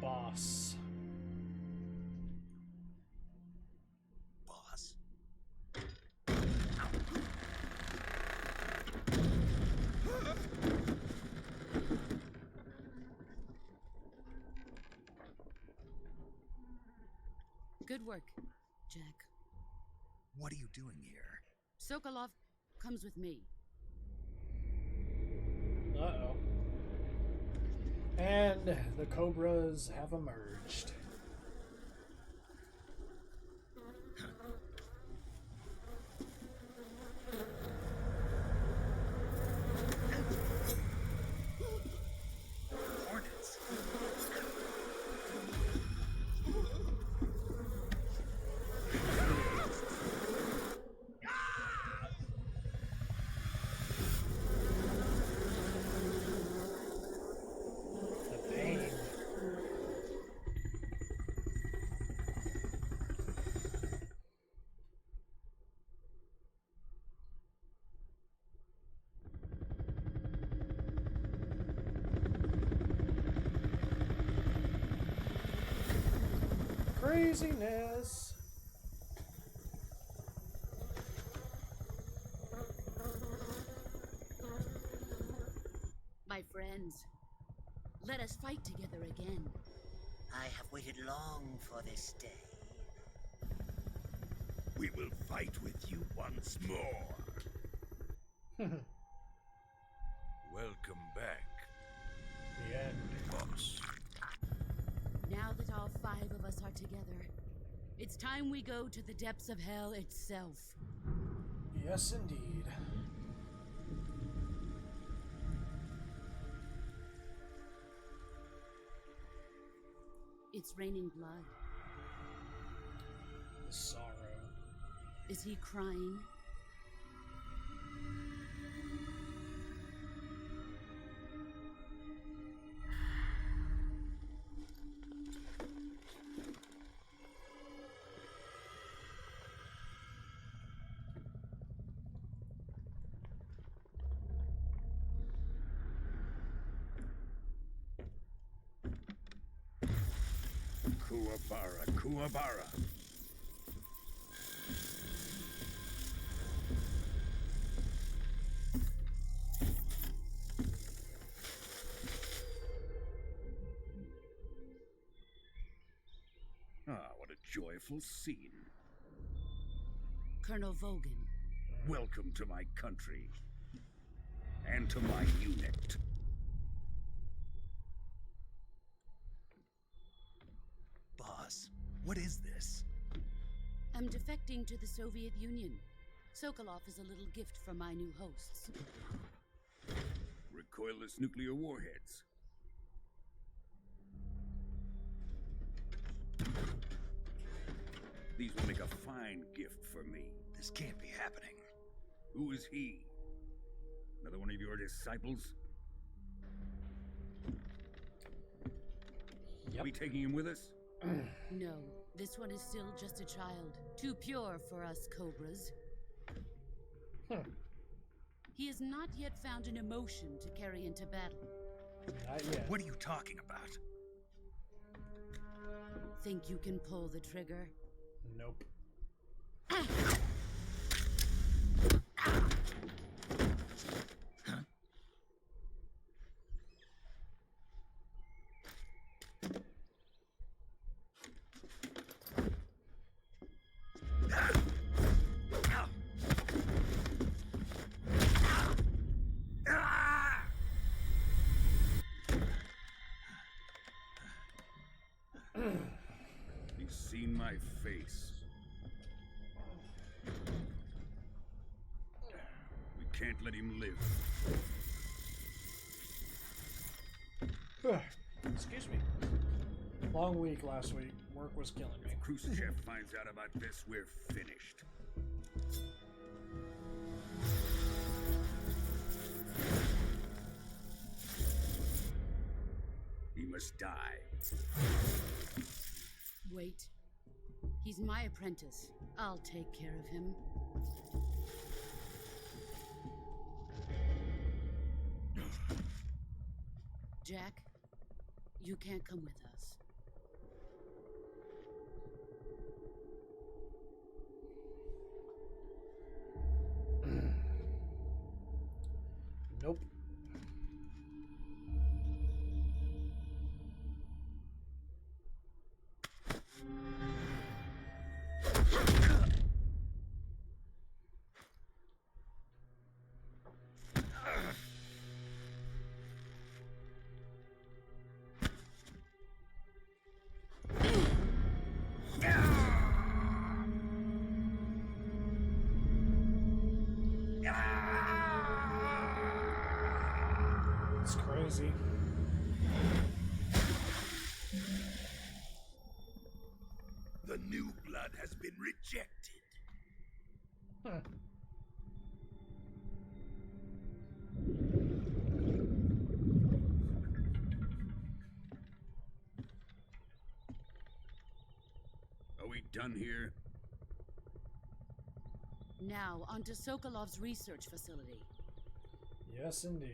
Boss. Boss? Good work, Jack. What are you doing here? Sokolov comes with me. Uh-oh. And the Cobras have emerged. Hornets. The pain. Craziness. waited long for this day. We will fight with you once more. Welcome back. The end. Boss. Now that all 5 of us are together, it's time we go to the depths of hell itself. Yes, indeed. It's raining blood. The sorrow. Is he crying? Kuwabara, Kuwabara. Ah, what a joyful scene. Colonel Vogan. Welcome to my country. And to my unit. Boss, what is this? I'm defecting to the Soviet Union. Sokolov is a little gift from my new hosts. Recoilless nuclear warheads. These will make a fine gift for me. This can't be happening. Who is he? Another one of your disciples? Yep. We taking him with us? No, this one is still just a child. Too pure for us Cobras. He has not yet found an emotion to carry into battle. Not yet. What are you talking about? Think you can pull the trigger? Nope. He's seen my face. We can't let him live. Excuse me. Long week last week. Work was killing me. If Khrushchev finds out about this, we're finished. He must die. Wait. He's my apprentice. I'll take care of him. Jack, you can't come with us. Nope. It's crazy. The new blood has been rejected. Are we done here? Now, onto Sokolov's research facility. Yes, indeed.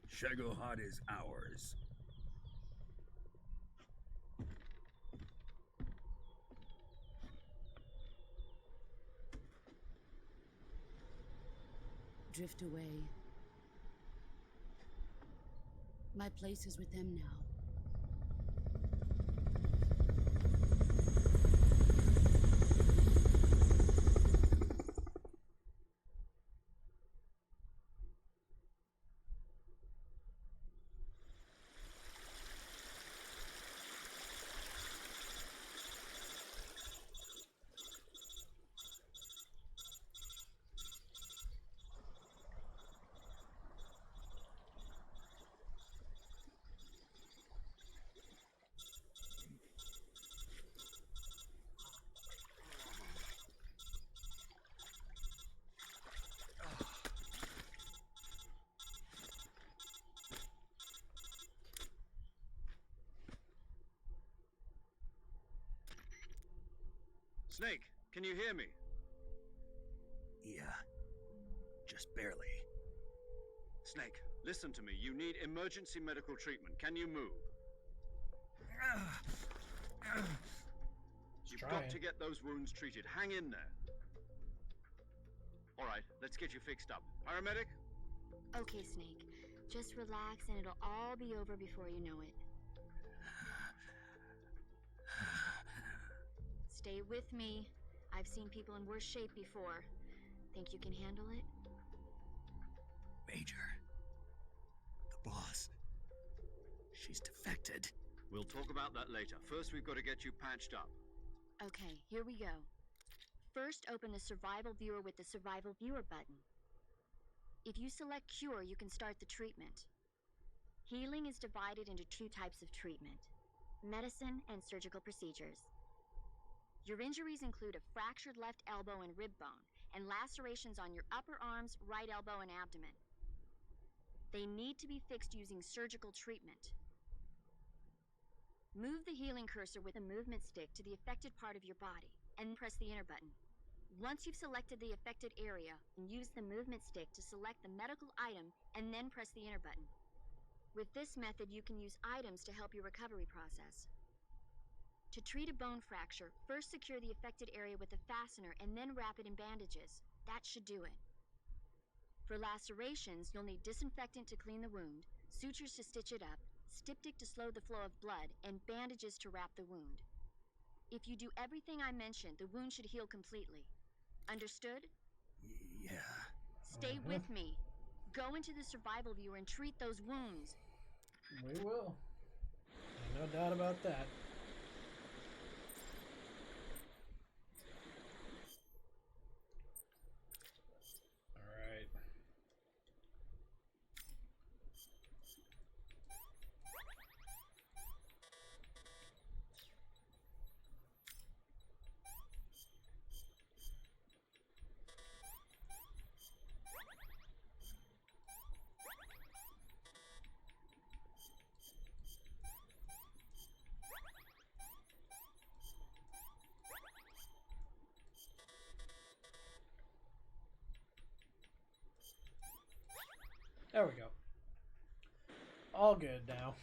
Shagohod is ours. Drift away. My place is with them now. Snake, can you hear me? Yeah. Just barely. Snake, listen to me. You need emergency medical treatment. Can you move? You've got to get those wounds treated. Hang in there. All right, let's get you fixed up. Paramedic? Okay, Snake. Just relax and it'll all be over before you know it. Stay with me. I've seen people in worse shape before. Think you can handle it? Major. The boss. She's defected. We'll talk about that later. First, we've got to get you patched up. Okay, here we go. First, open the Survival Viewer with the Survival Viewer button. If you select Cure, you can start the treatment. Healing is divided into two types of treatment: medicine and surgical procedures. Your injuries include a fractured left elbow and rib bone, and lacerations on your upper arms, right elbow, and abdomen. They need to be fixed using surgical treatment. Move the healing cursor with a movement stick to the affected part of your body, and press the enter button. Once you've selected the affected area, use the movement stick to select the medical item, and then press the enter button. With this method, you can use items to help your recovery process. To treat a bone fracture, first secure the affected area with a fastener and then wrap it in bandages. That should do it. For lacerations, you'll need disinfectant to clean the wound, sutures to stitch it up, styptic to slow the flow of blood, and bandages to wrap the wound. If you do everything I mentioned, the wound should heal completely. Understood? Yeah. Stay with me. Go into the Survival Viewer and treat those wounds. We will. No doubt about that. Alright. There we go. All good now.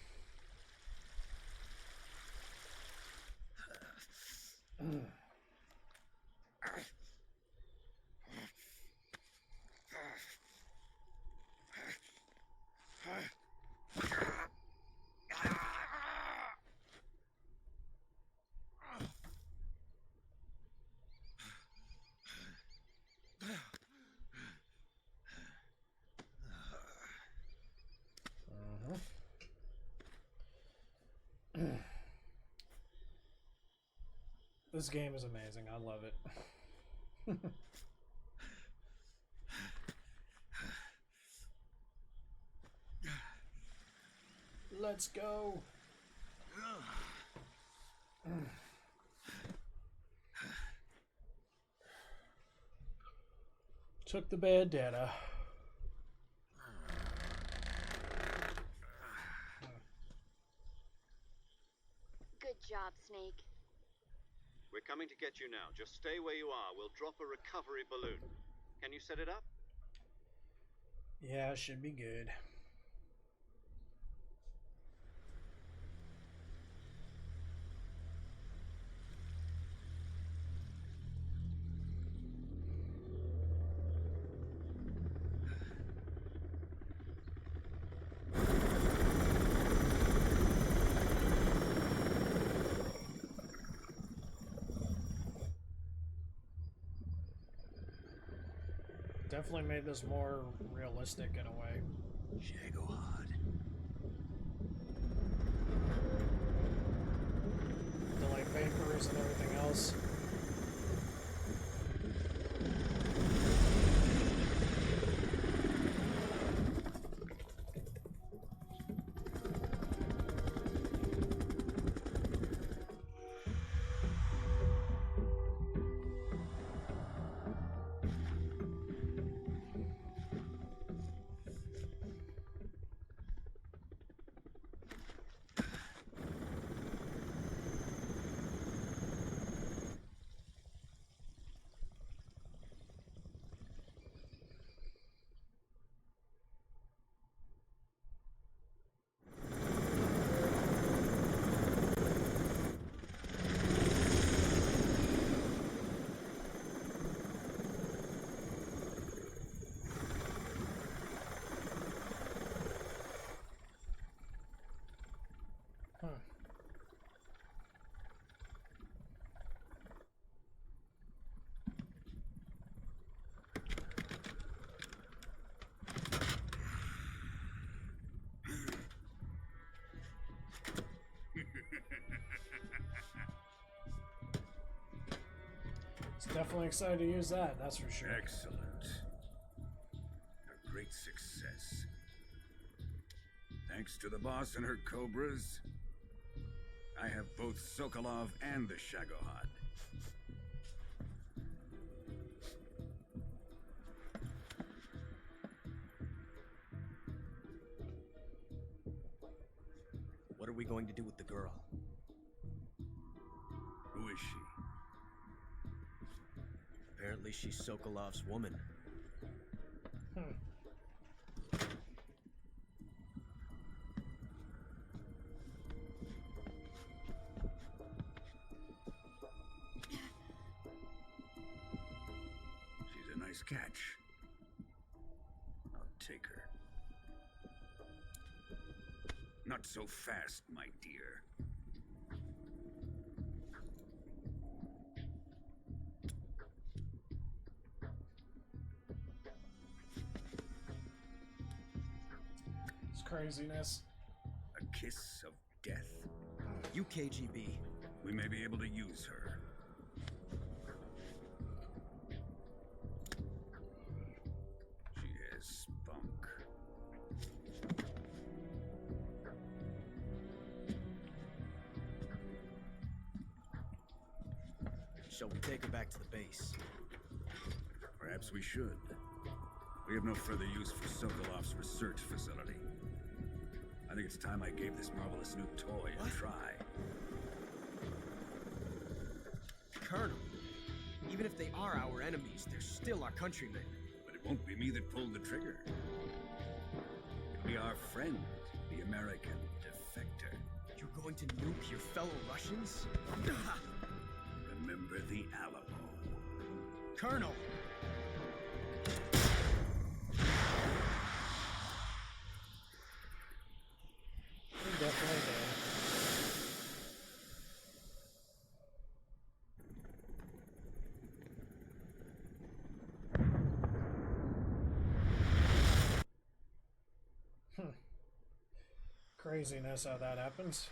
This game is amazing. I love it. Let's go. Took the bad data. Good job, Snake. We're coming to get you now. Just stay where you are. We'll drop a recovery balloon. Can you set it up? Yeah, it should be good. Definitely made this more realistic in a way. Jagohard. The like vapors and everything else. Definitely excited to use that, that's for sure. Excellent. A great success. Thanks to the boss and her cobras, I have both Sokolov and the Shagohod. What are we going to do with the girl? Who is she? Apparently she's Sokolov's woman. She's a nice catch. I'll take her. Not so fast, my dear. It's craziness. A kiss of death. You KGB. We may be able to use her. She has spunk. Shall we take her back to the base? Perhaps we should. We have no further use for Sokolov's research facility. I think it's time I gave this marvelous new toy a try. Colonel, even if they are our enemies, they're still our countrymen. But it won't be me that pulled the trigger. It'll be our friend, the American defector. You're going to nuke your fellow Russians? Remember the Alamo. Colonel! Definitely did. Craziness how that happens.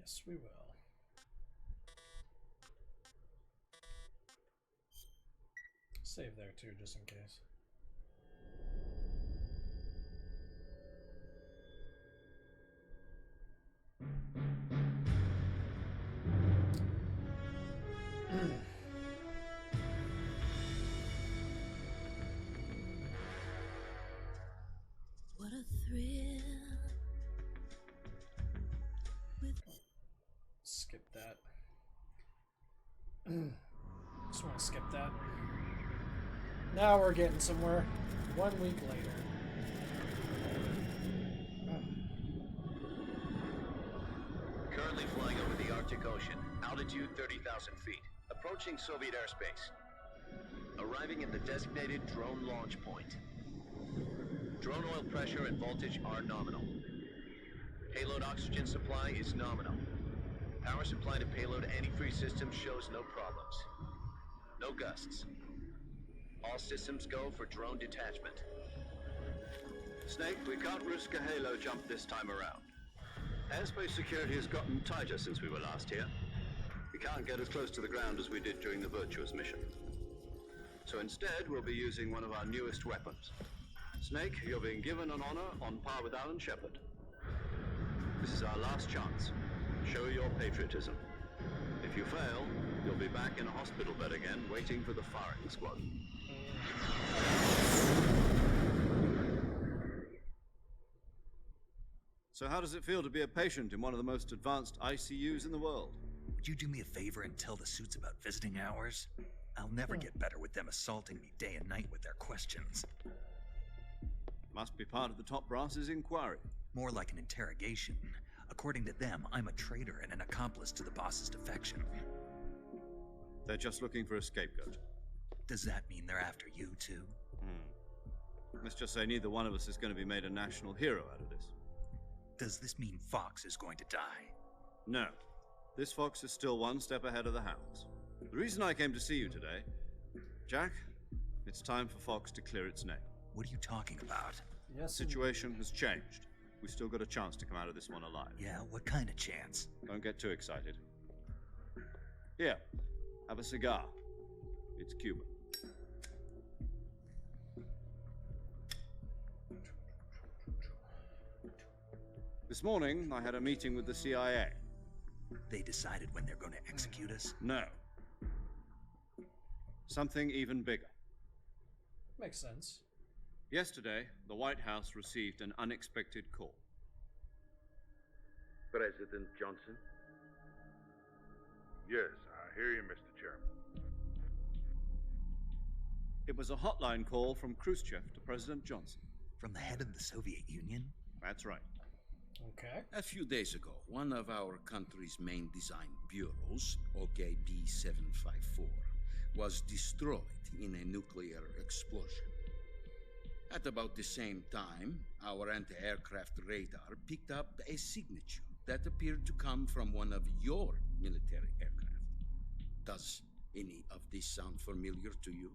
Yes, we will. Save there too, just in case. What a thrill. Skip that. Just want to skip that. Now we're getting somewhere. 1 week later. Currently flying over the Arctic Ocean. Altitude 30,000 feet. Approaching Soviet airspace. Arriving at the designated drone launch point. Drone oil pressure and voltage are nominal. Payload oxygen supply is nominal. Power supply to payload antifreeze system shows no problems. No gusts. All systems go for drone detachment. Snake, we can't risk a halo jump this time around. Airspace security has gotten tighter since we were last here. We can't get as close to the ground as we did during the Virtuous mission. So instead, we'll be using one of our newest weapons. Snake, you're being given an honor on par with Alan Shepard. This is our last chance. Show your patriotism. If you fail, you'll be back in a hospital bed again, waiting for the firing squad. So how does it feel to be a patient in one of the most advanced ICUs in the world? Would you do me a favor and tell the suits about visiting hours? I'll never get better with them assaulting me day and night with their questions. Must be part of the top brass's inquiry. More like an interrogation. A According to them, I'm a traitor and an accomplice to the boss's defection. They're just looking for a scapegoat. Does that mean they're after you, too? Let's just say neither one of us is going to be made a national hero out of this. Does this mean Fox is going to die? No. This fox is still one step ahead of the hounds. The reason I came to see you today, Jack, it's time for Fox to clear its name. What are you talking about? The situation has changed. We've still got a chance to come out of this one alive. Yeah, what kind of chance? Don't get too excited. Here, have a cigar. It's Cuban. This morning, I had a meeting with the CIA. They decided when they're going to execute us? No. Something even bigger. Makes sense. Yesterday, the White House received an unexpected call. President Johnson? Yes, I hear you, Mr. Chairman. It was a hotline call from Khrushchev to President Johnson. From the head of the Soviet Union? That's right. Okay. A few days ago, one of our country's main design bureaus, OKB 754, was destroyed in a nuclear explosion. At about the same time, our anti-aircraft radar picked up a signature that appeared to come from one of your military aircraft. Does any of this sound familiar to you?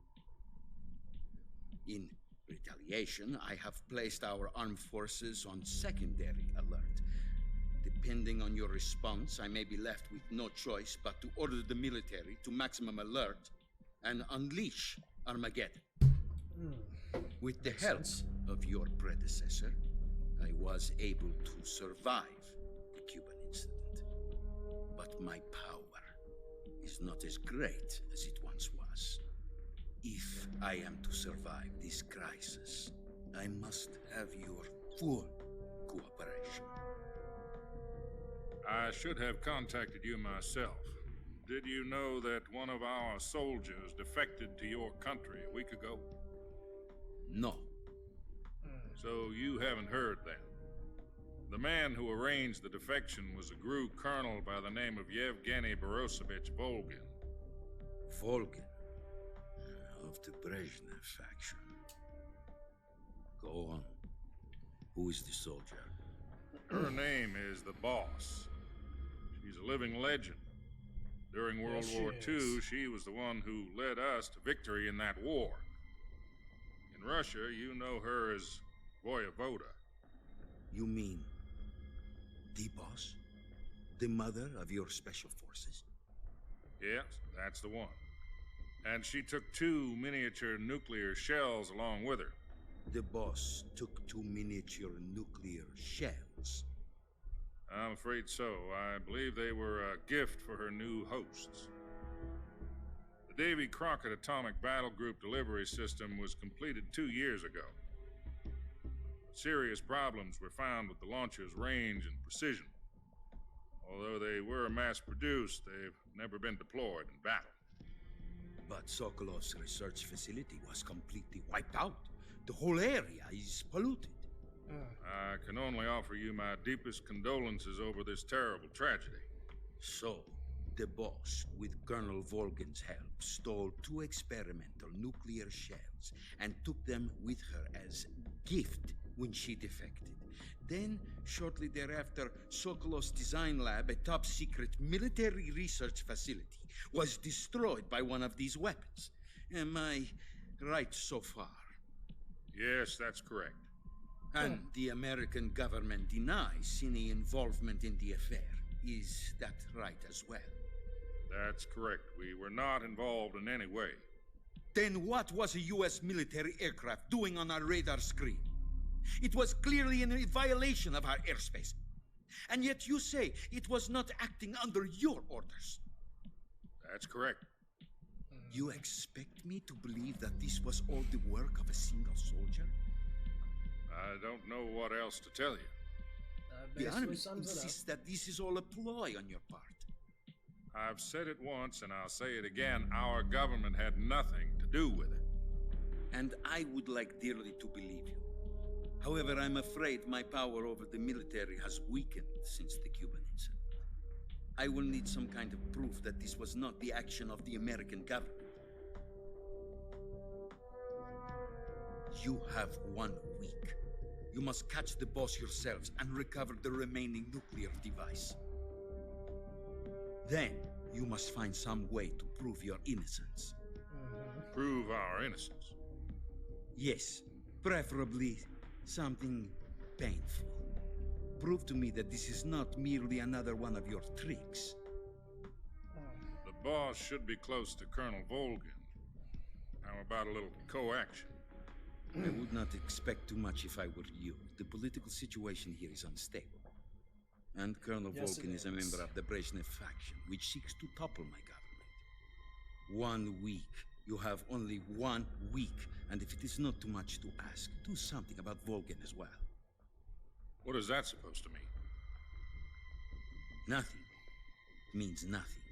In retaliation, I have placed our armed forces on secondary alert. Depending on your response, I may be left with no choice but to order the military to maximum alert and unleash Armageddon. With the help of your predecessor, I was able to survive the Cuban incident. But my power is not as great as it once was. If I am to survive this crisis, I must have your full cooperation. I should have contacted you myself. Did you know that one of our soldiers defected to your country a week ago? No. So you haven't heard then. The man who arranged the defection was a GRU colonel by the name of Yevgeny Borosovich Volgin. Volgin? Of the Brezhnev faction. Go on. Who is the soldier? Her name is the Boss. She's a living legend. During World War II, she was the one who led us to victory in that war. In Russia, you know her as Voyevoda. You mean the Boss? The mother of your special forces? Yes, that's the one. And she took 2 miniature nuclear shells along with her. The Boss took 2 miniature nuclear shells? I'm afraid so. I believe they were a gift for her new hosts. The Davy Crockett Atomic Battle Group delivery system was completed 2 years ago. Serious problems were found with the launcher's range and precision. Although they were mass-produced, they've never been deployed in battle. But Sokolov's research facility was completely wiped out. The whole area is polluted. I can only offer you my deepest condolences over this terrible tragedy. So, the Boss, with Colonel Volgin's help, stole 2 experimental nuclear shells and took them with her as gift when she defected. Then, shortly thereafter, Sokolov's design lab, a top-secret military research facility, was destroyed by one of these weapons. Am I right so far? Yes, that's correct. And the American government denies any involvement in the affair. Is that right as well? That's correct. We were not involved in any way. Then what was a U.S. military aircraft doing on our radar screen? It was clearly in a violation of our airspace. And yet you say it was not acting under your orders. That's correct. You expect me to believe that this was all the work of a single soldier? I don't know what else to tell you. The Army insists that this is all a ploy on your part. I've said it once and I'll say it again. Our government had nothing to do with it. And I would like dearly to believe you. However, I'm afraid my power over the military has weakened since the Cuban incident. I will need some kind of proof that this was not the action of the American government. You have 1 week. You must catch the boss yourselves and recover the remaining nuclear device. Then, you must find some way to prove your innocence. Prove our innocence? Yes, preferably something painful. Prove to me that this is not merely another one of your tricks. The boss should be close to Colonel Volgin. How about a little co-action? I would not expect too much if I were you. The political situation here is unstable. And Colonel Volgin is a member of the Brezhnev faction, which seeks to topple my government. 1 week. You have only 1 week. And if it is not too much to ask, do something about Volgin as well. What is that supposed to mean? Nothing. Means nothing.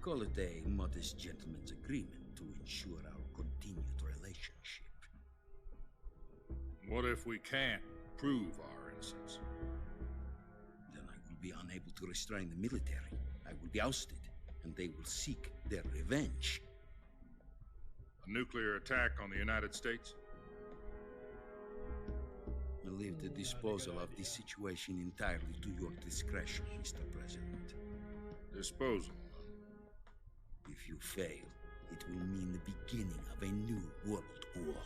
Call it a modest gentleman's agreement to ensure our continued relationship. What if we can't prove our innocence? Then I will be unable to restrain the military. I will be ousted, and they will seek their revenge. A nuclear attack on the United States? I leave the disposal of this situation entirely to your discretion, Mr. President. Disposal? If you fail, it will mean the beginning of a new world war.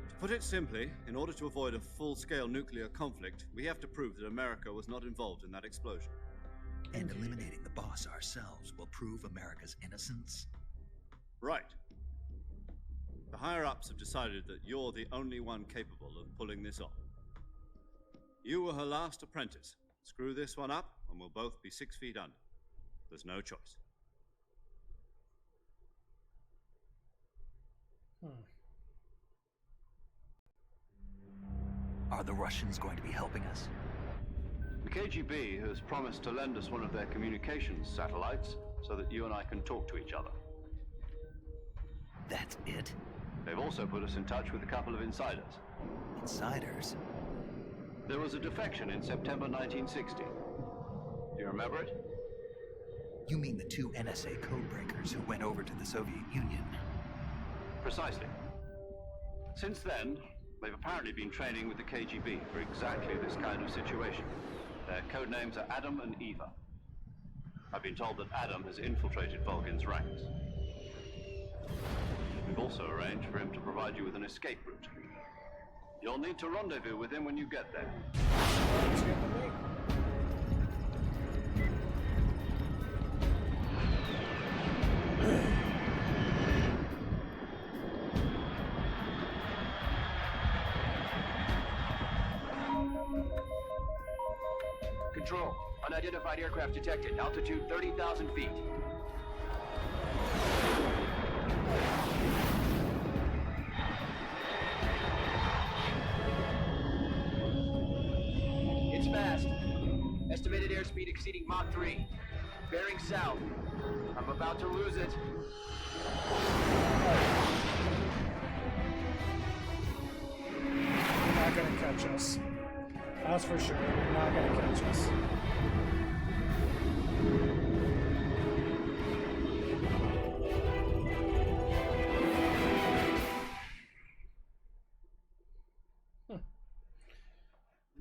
To put it simply, in order to avoid a full-scale nuclear conflict, we have to prove that America was not involved in that explosion. And eliminating the boss ourselves will prove America's innocence? Right. The higher-ups have decided that you're the only one capable of pulling this off. You were her last apprentice. Screw this one up, and we'll both be 6 feet under. There's no choice. Are the Russians going to be helping us? The KGB has promised to lend us one of their communications satellites so that you and I can talk to each other. That's it? They've also put us in touch with a couple of insiders. Insiders? There was a defection in September 1960. Do you remember it? You mean the 2 NSA codebreakers who went over to the Soviet Union? Precisely. Since then, they've apparently been training with the KGB for exactly this kind of situation. Their code names are Adam and Eva. I've been told that Adam has infiltrated Volgin's ranks. We've also arranged for him to provide you with an escape route. You'll need to rendezvous with him when you get there. Control. Unidentified aircraft detected. Altitude 30,000 feet. It's fast. Estimated airspeed exceeding Mach 3. Bearing south. I'm about to lose it. You're not gonna catch us. That's for sure. You're not gonna catch us.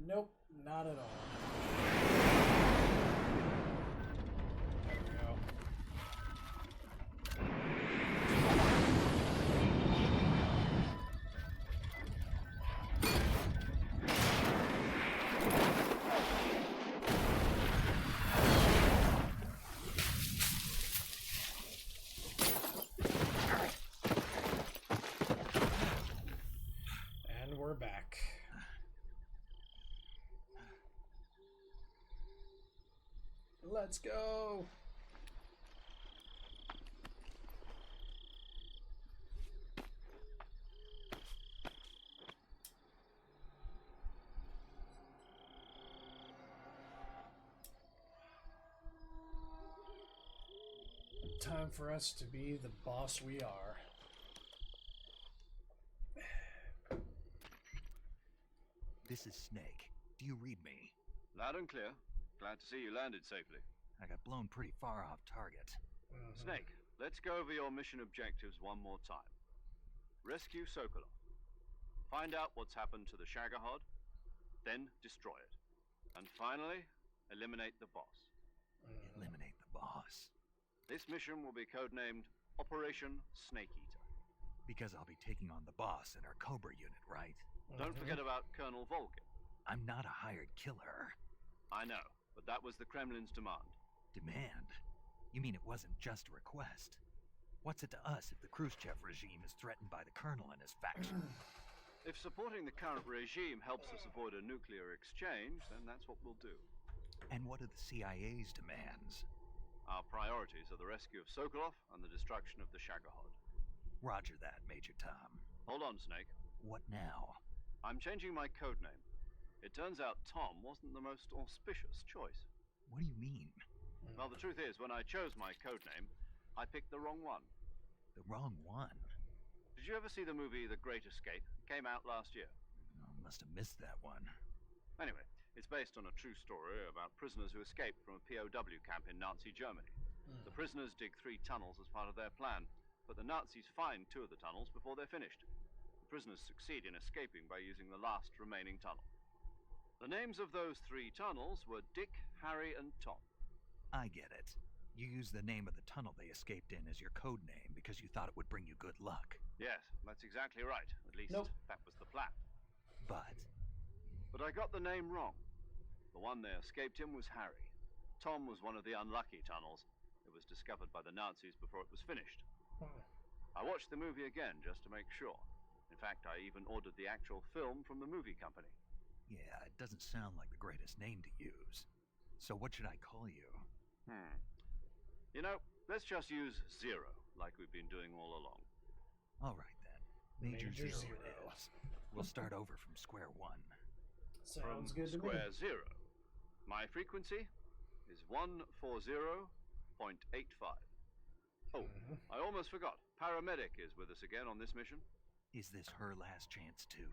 Nope, not at all. There we go. And we're back. Let's go. Time for us to be the boss we are. This is Snake. Do you read me? Loud and clear. Glad to see you landed safely. I got blown pretty far off target. Snake, let's go over your mission objectives one more time. Rescue Sokolov. Find out what's happened to the Shagohod, then destroy it. And finally, eliminate the boss. Eliminate the boss. This mission will be codenamed Operation Snake Eater. Because I'll be taking on the boss in our Cobra unit, right? Don't forget about Colonel Volkin. I'm not a hired killer. I know, but that was the Kremlin's demand. Demand? You mean it wasn't just a request? What's it to us if the Khrushchev regime is threatened by the colonel and his faction? If supporting the current regime helps us avoid a nuclear exchange, then that's what we'll do. And what are the CIA's demands? Our priorities are the rescue of Sokolov and the destruction of the Shagohod. Roger that, Major Tom. Hold on, Snake. What now? I'm changing my codename. It turns out Tom wasn't the most auspicious choice. What do you mean? Well, the truth is, when I chose my codename, I picked the wrong one. The wrong one? Did you ever see the movie The Great Escape? It came out last year. Oh, must have missed that one. Anyway, it's based on a true story about prisoners who escaped from a POW camp in Nazi Germany. The prisoners dig 3 tunnels as part of their plan, but the Nazis find 2 of the tunnels before they're finished. The prisoners succeed in escaping by using the last remaining tunnel. The names of those 3 tunnels were Dick, Harry, and Tom. I get it. You used the name of the tunnel they escaped in as your code name because you thought it would bring you good luck. Yes, that's exactly right. At least that was the plan. But I got the name wrong. The one they escaped in was Harry. Tom was one of the unlucky tunnels. It was discovered by the Nazis before it was finished. I watched the movie again just to make sure. In fact, I even ordered the actual film from the movie company. Yeah, it doesn't sound like the greatest name to use. So what should I call you? You know, let's just use Zero, like we've been doing all along. All right, then. Major Zero it is. We'll start over from square one. Sounds good to me. Square zero. My frequency is 140.85. Oh, I almost forgot. Paramedic is with us again on this mission. Is this her last chance, too?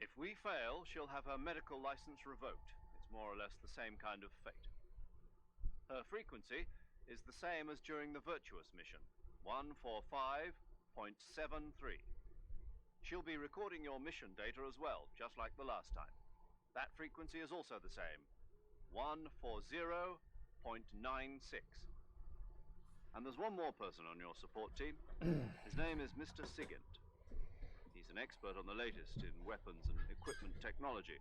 If we fail, she'll have her medical license revoked. It's more or less the same kind of fate. Her frequency is the same as during the Virtuous mission, 145.73. She'll be recording your mission data as well, just like the last time. That frequency is also the same, 140.96. And there's one more person on your support team. His name is Mr. Sigint. He's an expert on the latest in weapons and equipment technology.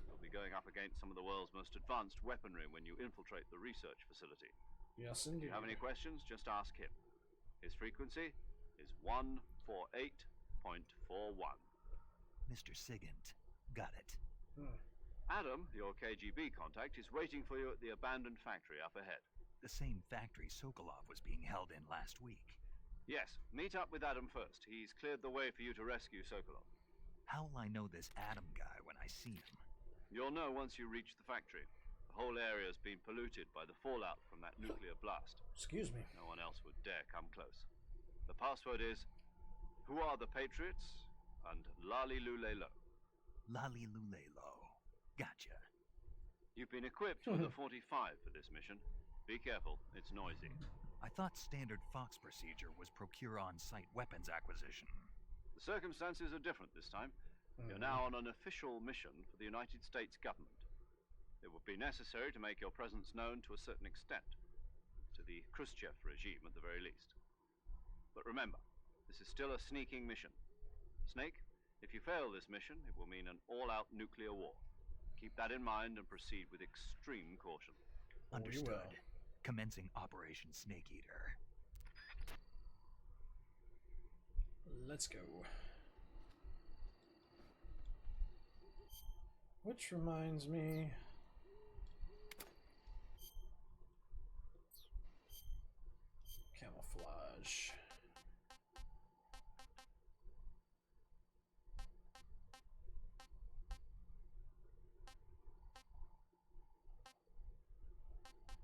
You'll be going up against some of the world's most advanced weaponry when you infiltrate the research facility. Yes, If indeed. you have any questions, just ask him. His frequency is 148.41. Mr. Sigint. Got it. Adam, your KGB contact, is waiting for you at the abandoned factory up ahead. The same factory Sokolov was being held in last week. Yes, meet up with Adam first. He's cleared the way for you to rescue Sokolov. How will I know this Adam guy when I see him? You'll know once you reach the factory. The whole area's been polluted by the fallout from that nuclear blast. Excuse me. No one else would dare come close. The password is, "Who are the Patriots?" and Lali Lule Lo. Lali Lule Lo. Gotcha. You've been equipped with a 45 for this mission. Be careful, it's noisy. I thought standard Fox procedure was procure on-site weapons acquisition. The circumstances are different this time. You're now on an official mission for the United States government. It would be necessary to make your presence known to a certain extent, to the Khrushchev regime at the very least. But remember, this is still a sneaking mission. Snake, if you fail this mission, it will mean an all-out nuclear war. Keep that in mind and proceed with extreme caution. Understood. Commencing Operation Snake Eater. Let's go. Which reminds me... Camouflage.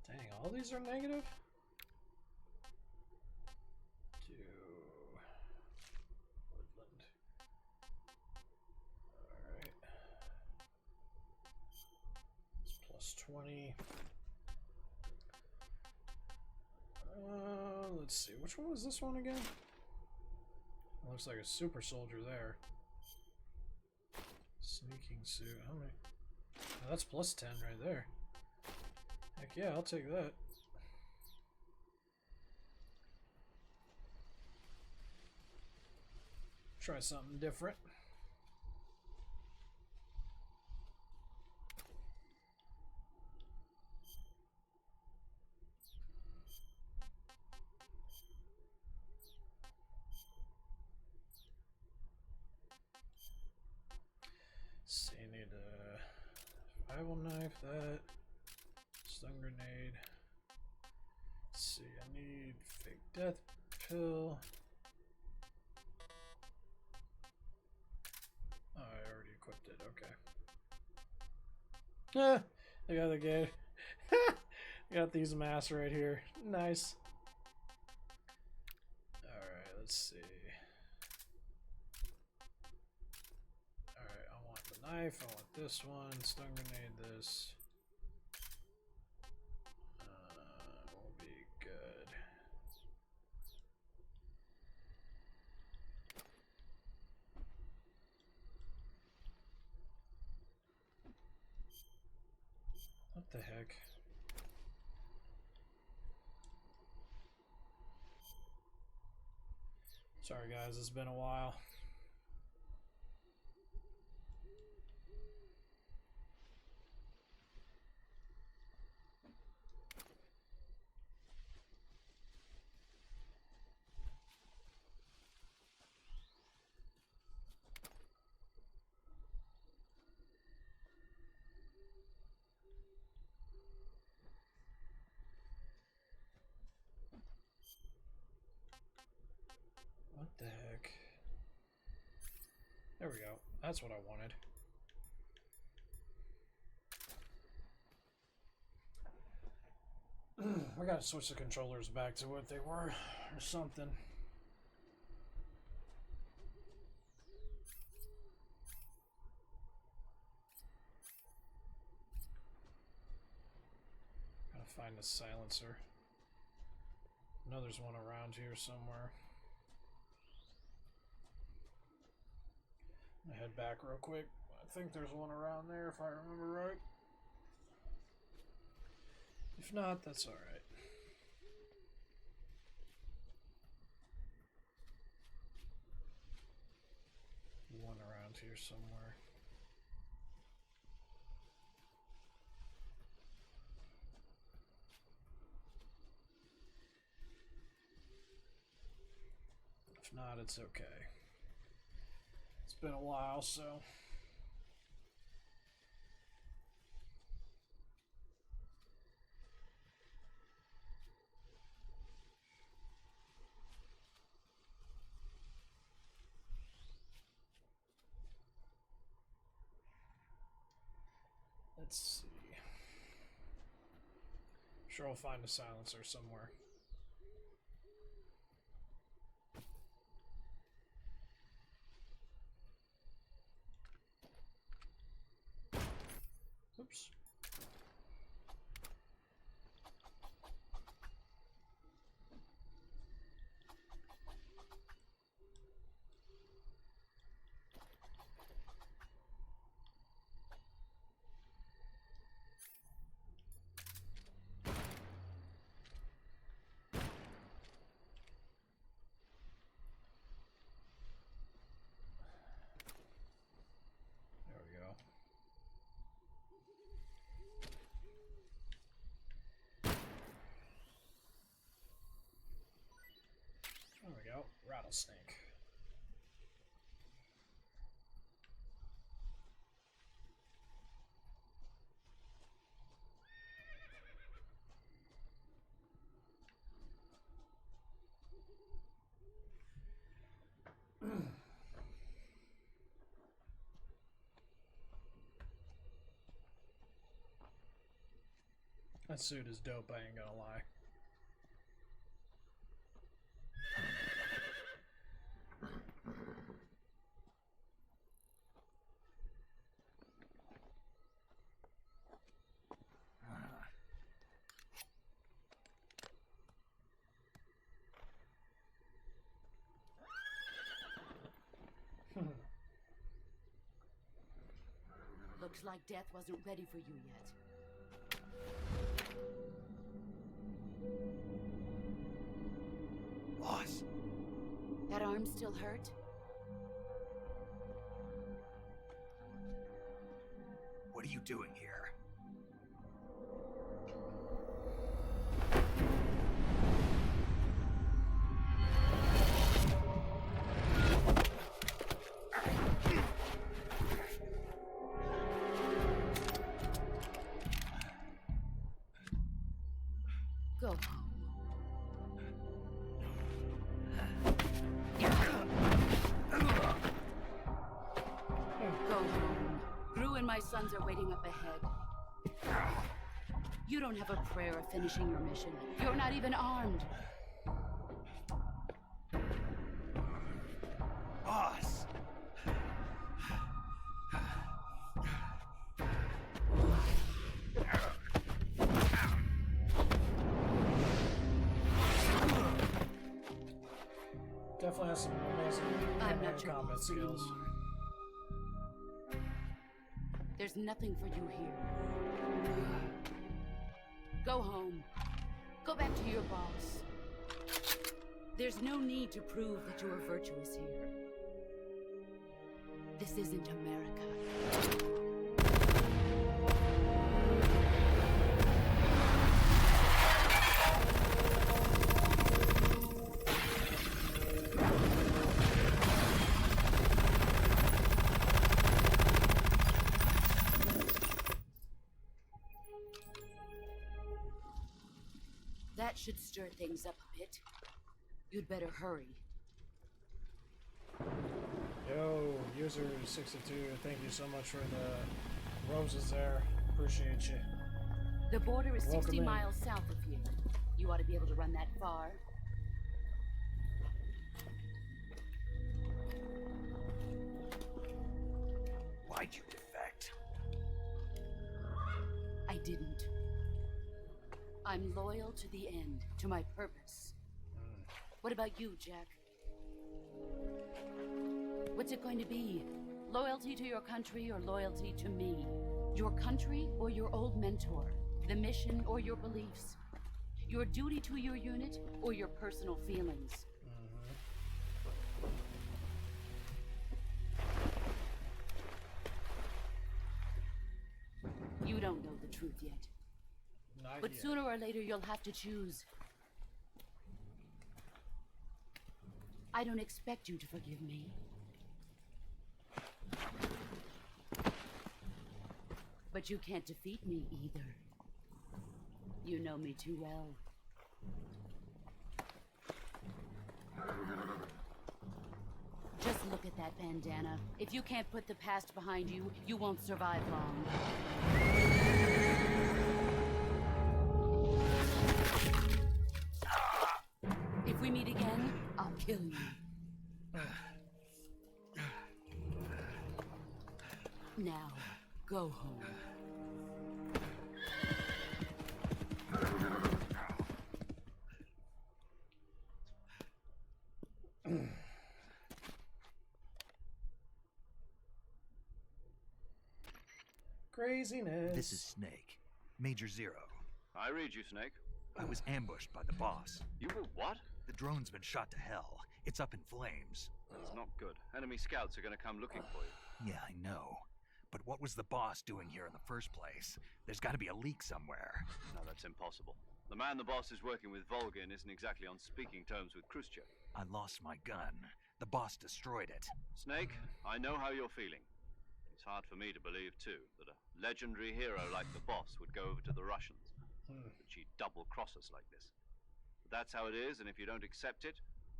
Dang, all these are negative? To Woodland. Alright. 20. Let's see. Which one was this one again? Looks like a super soldier there. Sneaking suit. How many? Oh, that's plus 10 right there. Heck yeah, I'll take that. Try something different. See, I need a survival knife, that stun grenade. Let's see, I need fake death pill. Oh, I already equipped it, okay. Ah, I got the game. Got these masks right here. Nice. Alright, let's see. Alright, I want the knife, I want this one, stun grenade this. Will be good. What the heck? Sorry guys, it's been a while. What the heck? There we go. That's what I wanted. We gotta switch the controllers back to what they were, or something. Gotta find a silencer. I know there's one around here somewhere. I'll head back real quick. I think there's one around there if I remember right. If not, that's alright. One around here somewhere. If not, it's okay. It's been a while, so... Let's see. I'm sure I'll find a silencer somewhere. Oops. There we go. Rattlesnake. That suit is dope, I ain't gonna lie. Looked like death wasn't ready for you yet. Boss. That arm still hurt? What are you doing here? Go home. Go home. Gru and my sons are waiting up ahead. You don't have a prayer of finishing your mission. You're not even armed. Boss! Definitely has some amazing I'm not your combat boss skills. anymore. There's nothing for you here. Go home. Go back to your boss. There's no need to prove that you are virtuous here. This isn't America. That should stir things up a bit. You'd better hurry. Yo, user 62, thank you so much for the roses there. Appreciate you. The border is 60 Welcome in. miles south of here. You ought to be able to run that far. Why'd you defect? I didn't. I'm loyal to the end, to my purpose. What about you, Jack? What's it going to be? Loyalty to your country or loyalty to me? Your country or your old mentor? The mission or your beliefs? Your duty to your unit or your personal feelings? You don't know the truth yet. But yet. sooner or later, you'll have to choose. I don't expect you to forgive me. But you can't defeat me either. You know me too well. Just look at that bandana. If you can't put the past behind you, you won't survive long. If we meet again, I'll kill you. Now, go home. Craziness. This is Snake. Major Zero. I read you, Snake. I was ambushed by the boss. You were what? The drone's been shot to hell. It's up in flames. That's not good. Enemy scouts are going to come looking for you. Yeah, I know. But what was the boss doing here in the first place? There's got to be a leak somewhere. No, that's impossible. The man the boss is working with, Volgin, isn't exactly on speaking terms with Khrushchev. I lost my gun. The boss destroyed it. Snake, I know how you're feeling. It's hard for me to believe, too, that a legendary hero like the boss would go over to the Russians. That she'd double-cross us like this. But that's how it is, and if you don't accept it,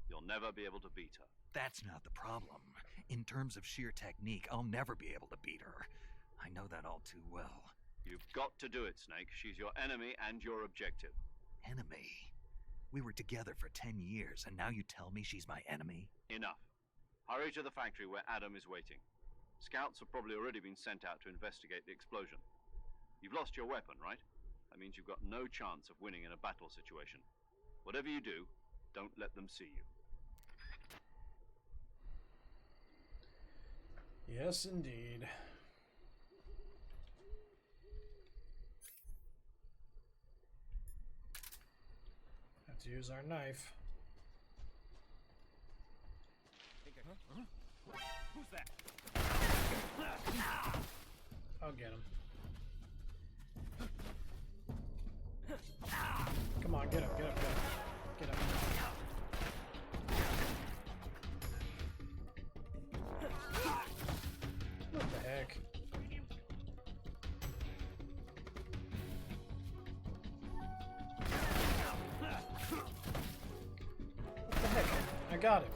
you'll never be able to beat her. That's not the problem. In terms of sheer technique, I'll never be able to beat her. I know that all too well. You've got to do it, Snake. She's your enemy and your objective. Enemy? We were together for 10 years, and now you tell me she's my enemy? Enough. Hurry to the factory where Adam is waiting. Scouts have probably already been sent out to investigate the explosion. You've lost your weapon, right? That means you've got no chance of winning in a battle situation. Whatever you do, don't let them see you. Yes, indeed. Let's use our knife. Who's that? I'll get him. Come on, get up, get up, get up. Get up. What the heck? What the heck? I got him.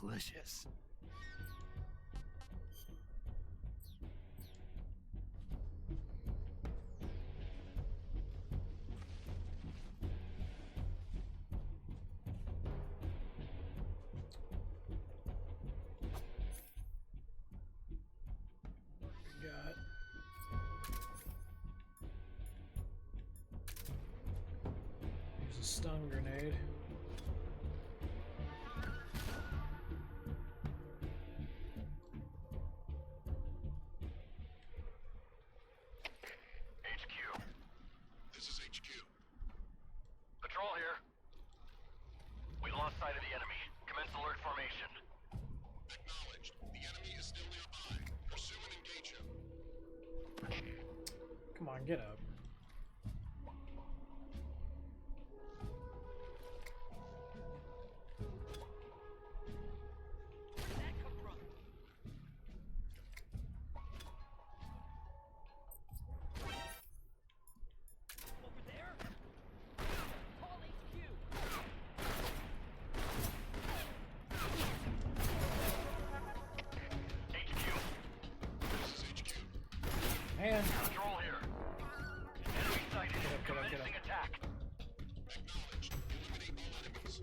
Delicious. Got. Use a stun grenade. Patrol here. We lost sight of the enemy. Commence alert formation. Acknowledged. The enemy is still nearby. Pursue and engage him. Come on, get up. Man. Patrol here. Enemy sighted. Commencing attack. Acknowledged. Eliminate all enemies.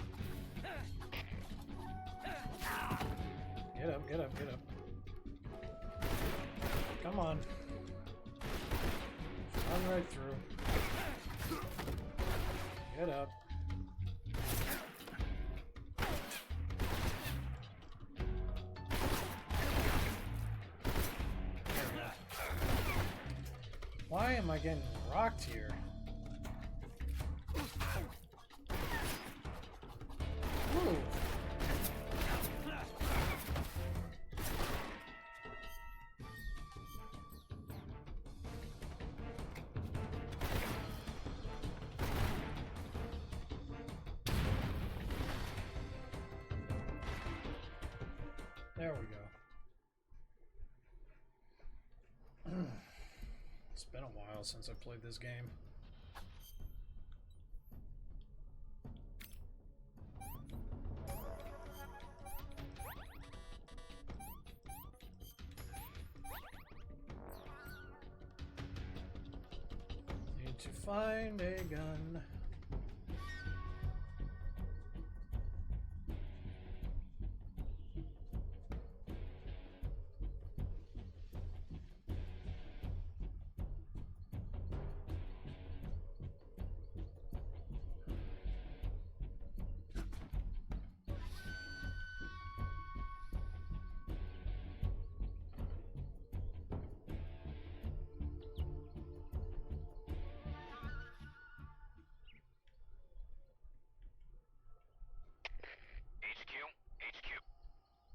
Get up, get up, get up. Come on. Run right through. Get up. Why am I getting rocked here? Ooh. There we go. It's been a while since I played this game. Need to find a gun.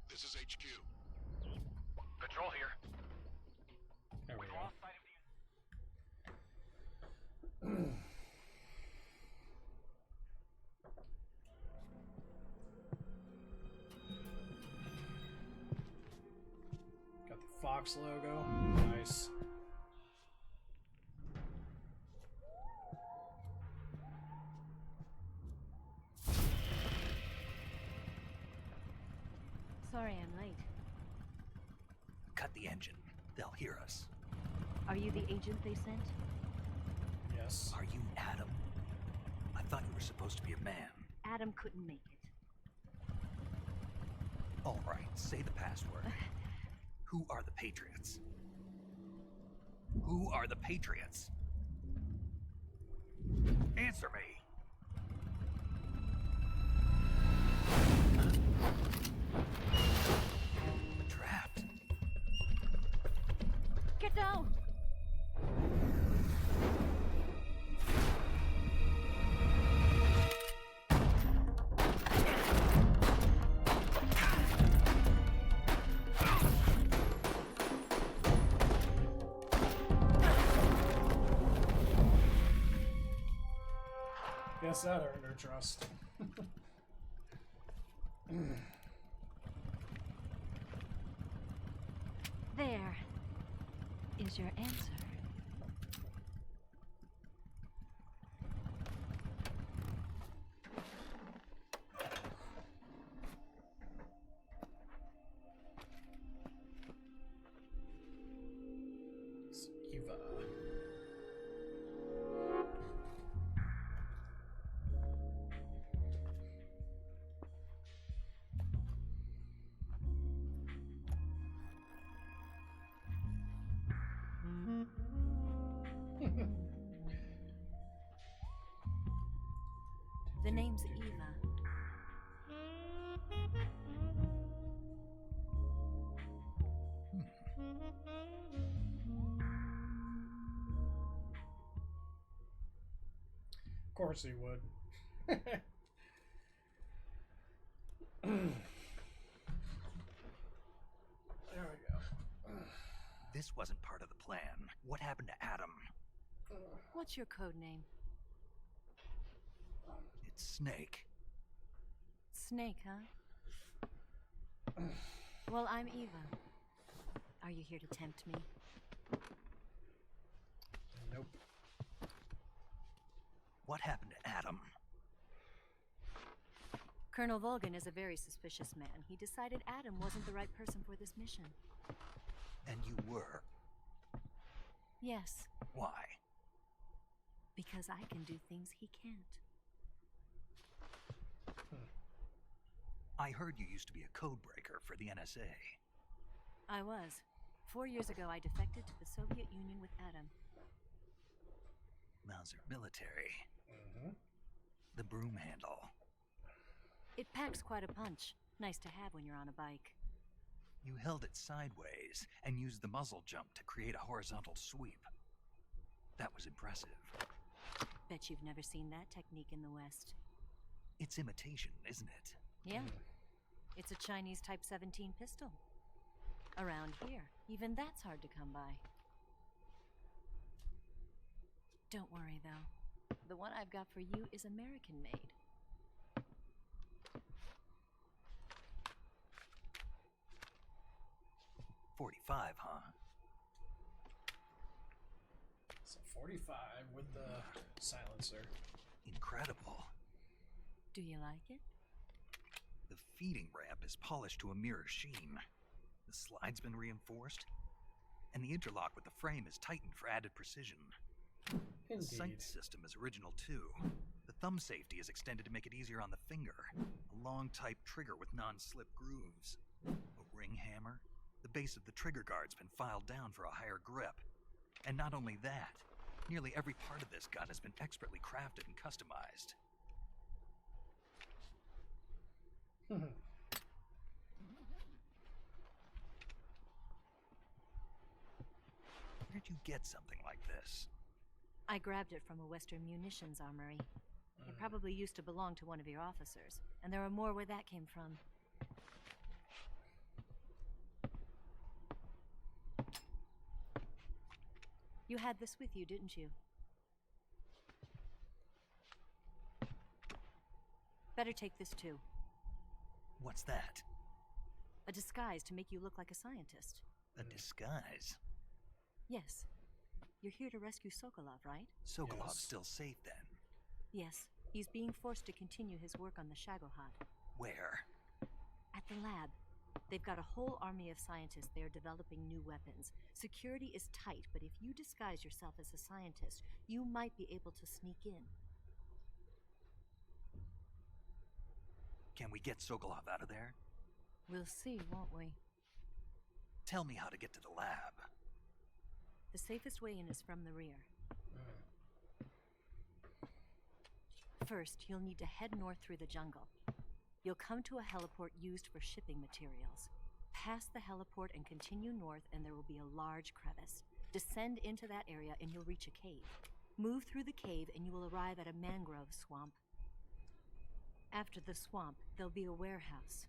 This is HQ. Patrol here. There we go. Lost sight of the Got the Fox logo. Nice. They'll hear us. Are you the agent they sent? Yes. Are you Adam? I thought you were supposed to be a man. Adam couldn't make it. All right, say the password. Who are the Patriots? Who are the Patriots? Answer me! I'm trapped. Get down! Guess that earned her trust. There is your answer. It's Eva. The name's Eva. Of course he would. There we go. This wasn't part of the plan. What happened to Adam? What's your code name? It's Snake. Snake, huh? Well, I'm Eva. Are you here to tempt me? Nope. What happened to Adam? Colonel Volgan is a very suspicious man. He decided Adam wasn't the right person for this mission. And you were? Yes, Why? because I can do things he can't. I heard you used to be a code breaker for the NSA. I was. 4 years ago, I defected to the Soviet Union with Adam. Mauser military. The broom handle. It packs quite a punch. Nice to have when you're on a bike. You held it sideways and used the muzzle jump to create a horizontal sweep. That was impressive. Bet you've never seen that technique in the West. It's imitation, isn't it? Yeah. It's a Chinese Type 17 pistol. Around here, even that's hard to come by. Don't worry, though. The one I've got for you is American-made. .45, huh? So 45 with the silencer. Incredible. Do you like it? The feeding ramp is polished to a mirror sheen. The slide's been reinforced, and the interlock with the frame is tightened for added precision. The sight system is original too. The thumb safety is extended to make it easier on the finger. A long type trigger with non-slip grooves. A ring hammer. The base of the trigger guard's been filed down for a higher grip. And not only that, nearly every part of this gun has been expertly crafted and customized. Where'd you get something like this? I grabbed it from a Western munitions armory. It probably used to belong to one of your officers, and there are more where that came from. You had this with you, didn't you? Better take this too. What's that? A disguise to make you look like a scientist. A disguise? Yes. You're here to rescue Sokolov, right? Sokolov's still safe then? Yes. He's being forced to continue his work on the Shagohod. Where? At the lab. They've got a whole army of scientists there developing new weapons. Security is tight, but if you disguise yourself as a scientist, you might be able to sneak in. Can we get Sokolov out of there? We'll see, won't we? Tell me how to get to the lab. The safest way in is from the rear. First, you'll need to head north through the jungle. You'll come to a heliport used for shipping materials. Pass the heliport and continue north, and there will be a large crevice. Descend into that area and you'll reach a cave. Move through the cave and you will arrive at a mangrove swamp. After the swamp, there'll be a warehouse.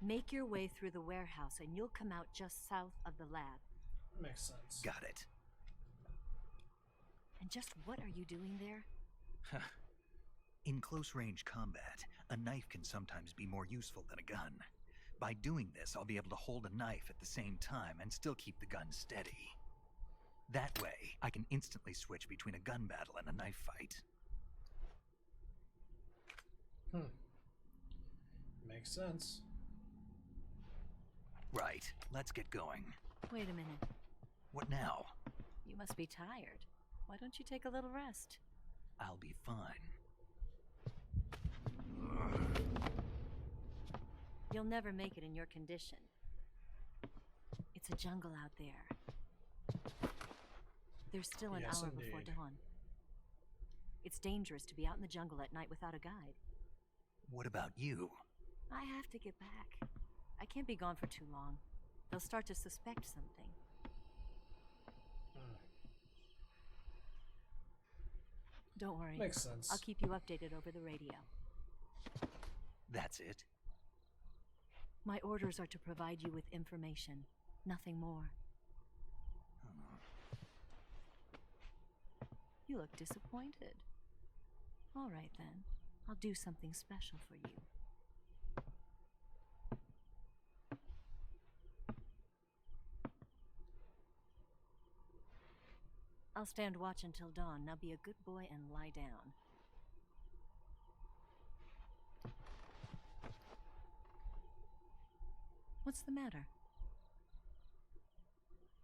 Make your way through the warehouse and you'll come out just south of the lab. Makes sense. Got it. And just what are you doing there? In close-range combat, a knife can sometimes be more useful than a gun. By doing this, I'll be able to hold a knife at the same time and still keep the gun steady. That way, I can instantly switch between a gun battle and a knife fight. Makes sense. Right, let's get going. Wait a minute. What now? You must be tired. Why don't you take a little rest? I'll be fine. You'll never make it in your condition. It's a jungle out there. There's still an hour before dawn. It's dangerous to be out in the jungle at night without a guide. What about you? I have to get back. I can't be gone for too long. They'll start to suspect something. Don't worry. Makes sense. I'll keep you updated over the radio. That's it? My orders are to provide you with information, nothing more. You look disappointed. All right then. I'll do something special for you. I'll stand watch until dawn. Now be a good boy and lie down. What's the matter?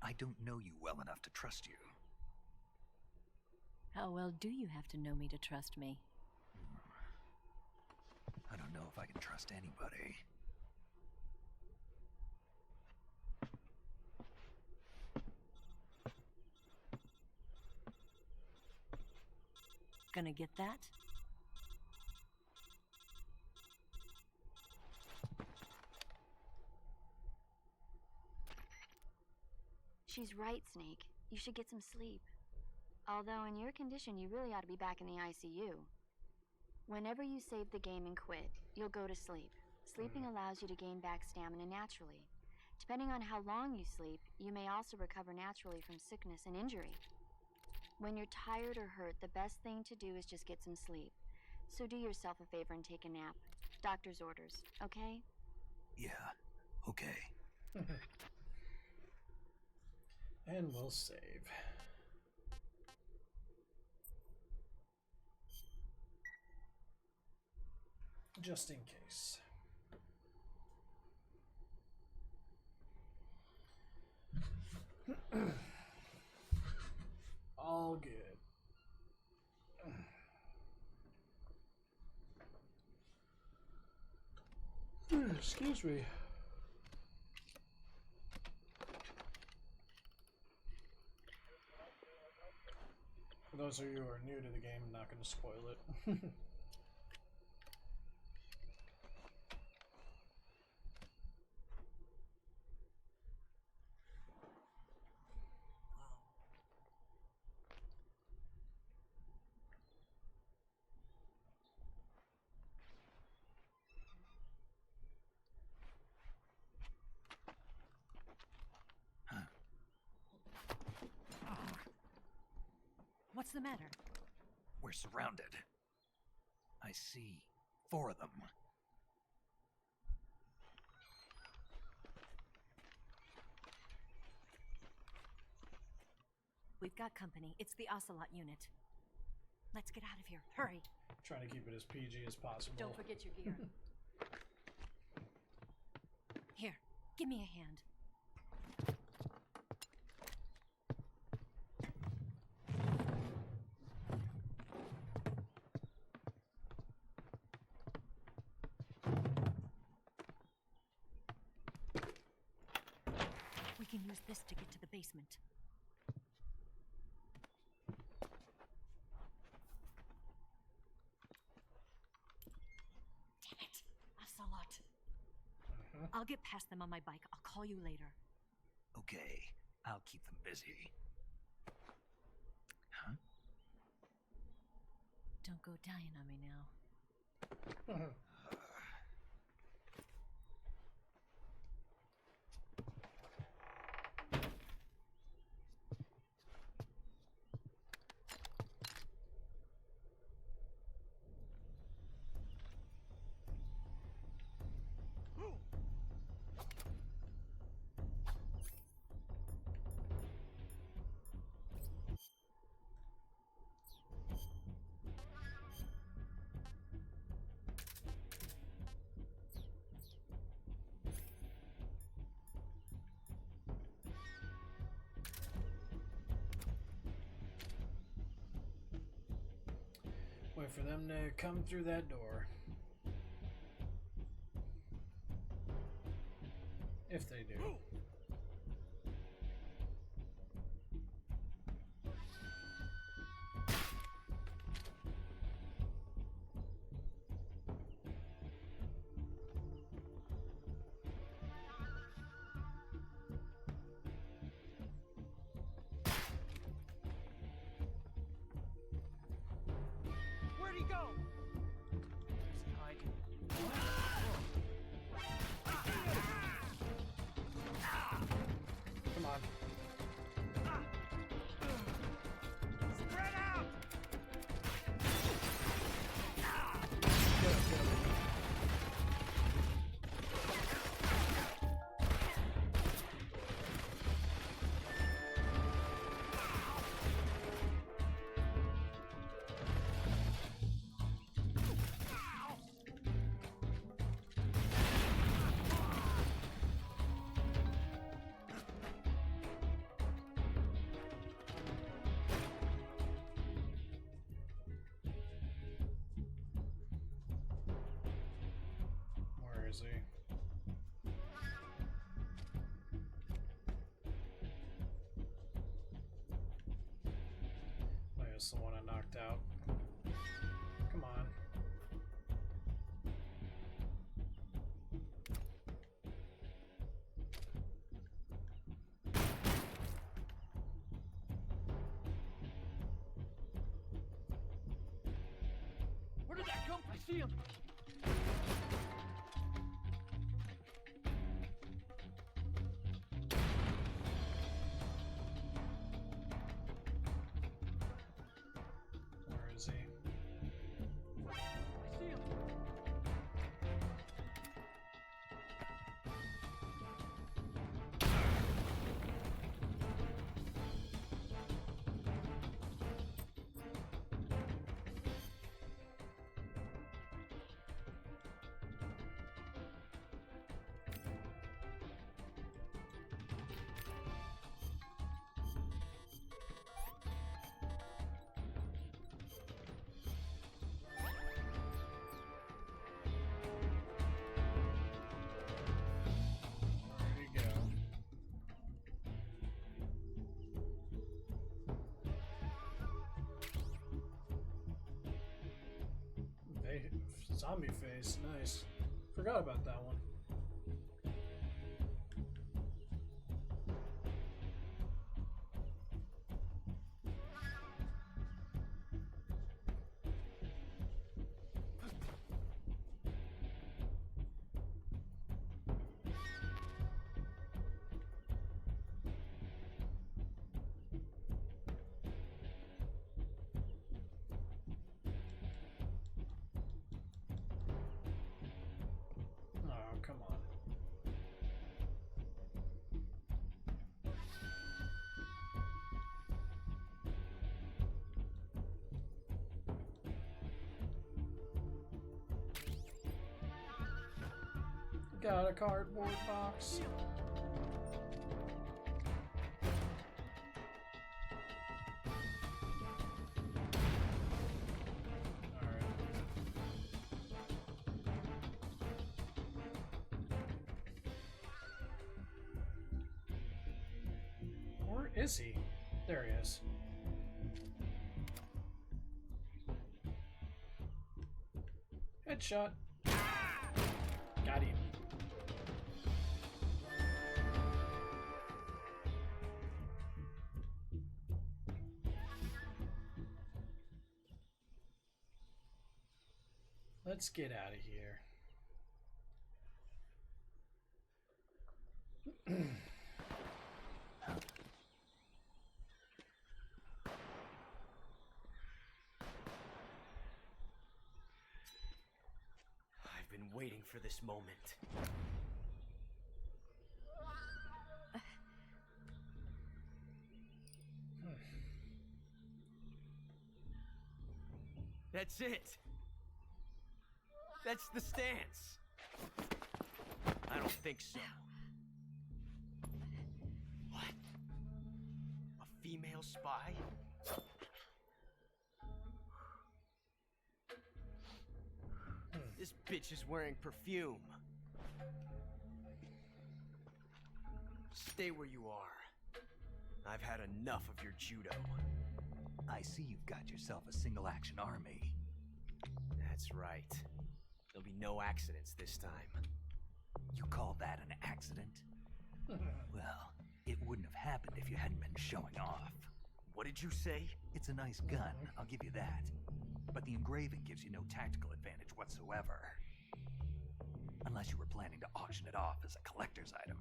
I don't know you well enough to trust you. How well do you have to know me to trust me? I don't know if I can trust anybody. Gonna get that? She's right, Snake. You should get some sleep. Although in your condition, you really ought to be back in the ICU. Whenever you save the game and quit, you'll go to sleep. Sleeping allows you to gain back stamina naturally. Depending on how long you sleep, you may also recover naturally from sickness and injury. When you're tired or hurt, the best thing to do is just get some sleep. So do yourself a favor and take a nap. Doctor's orders, okay? Yeah, okay. And we'll save. Just in case. All good. Excuse me. For those of you who are new to the game, I'm not going to spoil it. What's the matter? We're surrounded. I see 4 of them. We've got company. It's the Ocelot unit. Let's get out of here. Hurry. Trying to keep it as PG as possible. Don't forget your gear. Give me a hand. We can use this to get to the basement. Damn it! Ocelot. I'll get past them on my bike. I'll call you later. Okay, I'll keep them busy. Huh? Don't go dying on me now. Wait for them to come through that door. If they do. Where'd he go? Where's he hiding? Come on. Spread out! Get him, get him. Where is he? There's the one I knocked out. Come on. Where did that come from? I see him! Where is he? I see him! There you go. Zombie face, nice. Forgot about that one. Oh, come Got a cardboard box. Where is he? There he is. Headshot. Got him. Let's get out of here. I've been waiting for this moment. That's it. That's the stance. I don't think so. What? A female spy? This bitch is wearing perfume. Stay where you are. I've had enough of your judo. I see you've got yourself a single-action army. That's right. There'll be no accidents this time. You call that an accident? Well, it wouldn't have happened if you hadn't been showing off. What did you say? It's a nice gun, I'll give you that. But the engraving gives you no tactical advantage whatsoever. Unless you were planning to auction it off as a collector's item.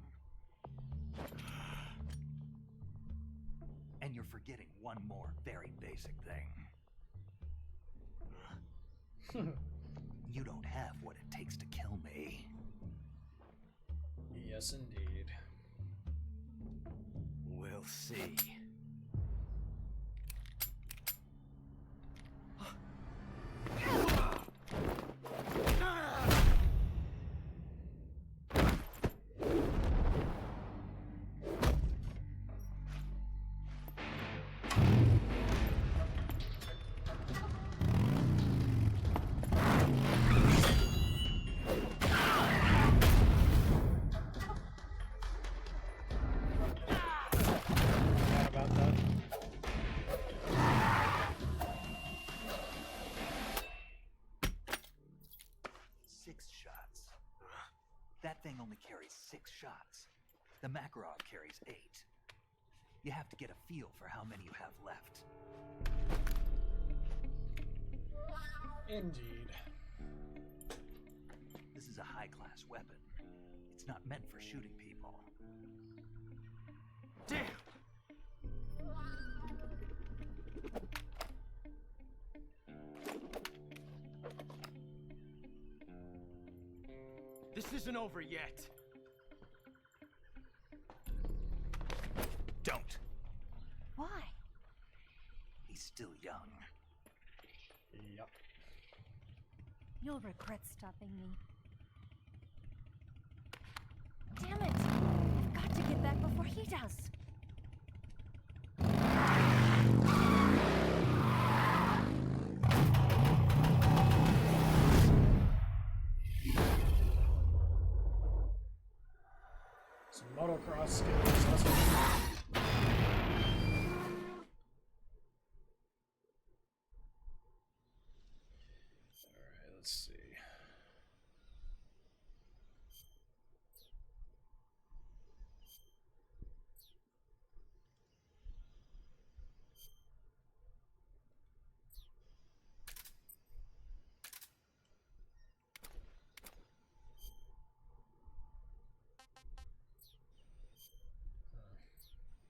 And you're forgetting one more very basic thing. You don't have what it takes to kill me. Yes, indeed. We'll see. That thing only carries 6 shots. The Makarov carries 8. You have to get a feel for how many you have left. Indeed. This is a high-class weapon. It's not meant for shooting people. Damn! This isn't over yet. Don't. Why? He's still young. Yep. You'll regret stopping me. Damn it! I've got to get back before he does. Some motocross skills. Let's go. Alright, let's see.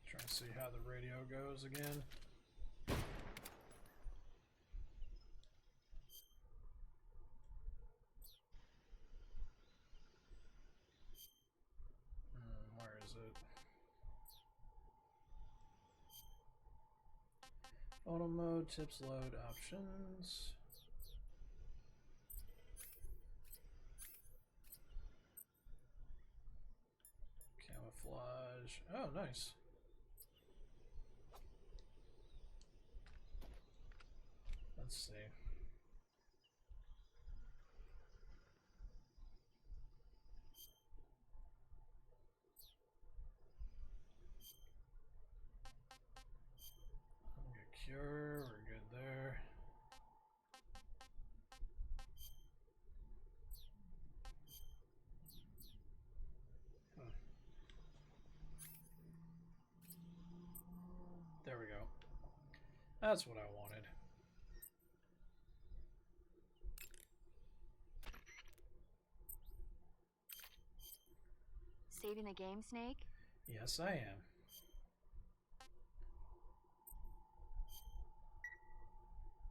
Trying to see how the radio goes again. Where is it? Auto mode, tips load options. camouflage. Oh, nice. Let's see. Cure, we're good there. There we go. That's what I wanted. Saving the game, Snake? Yes, I am.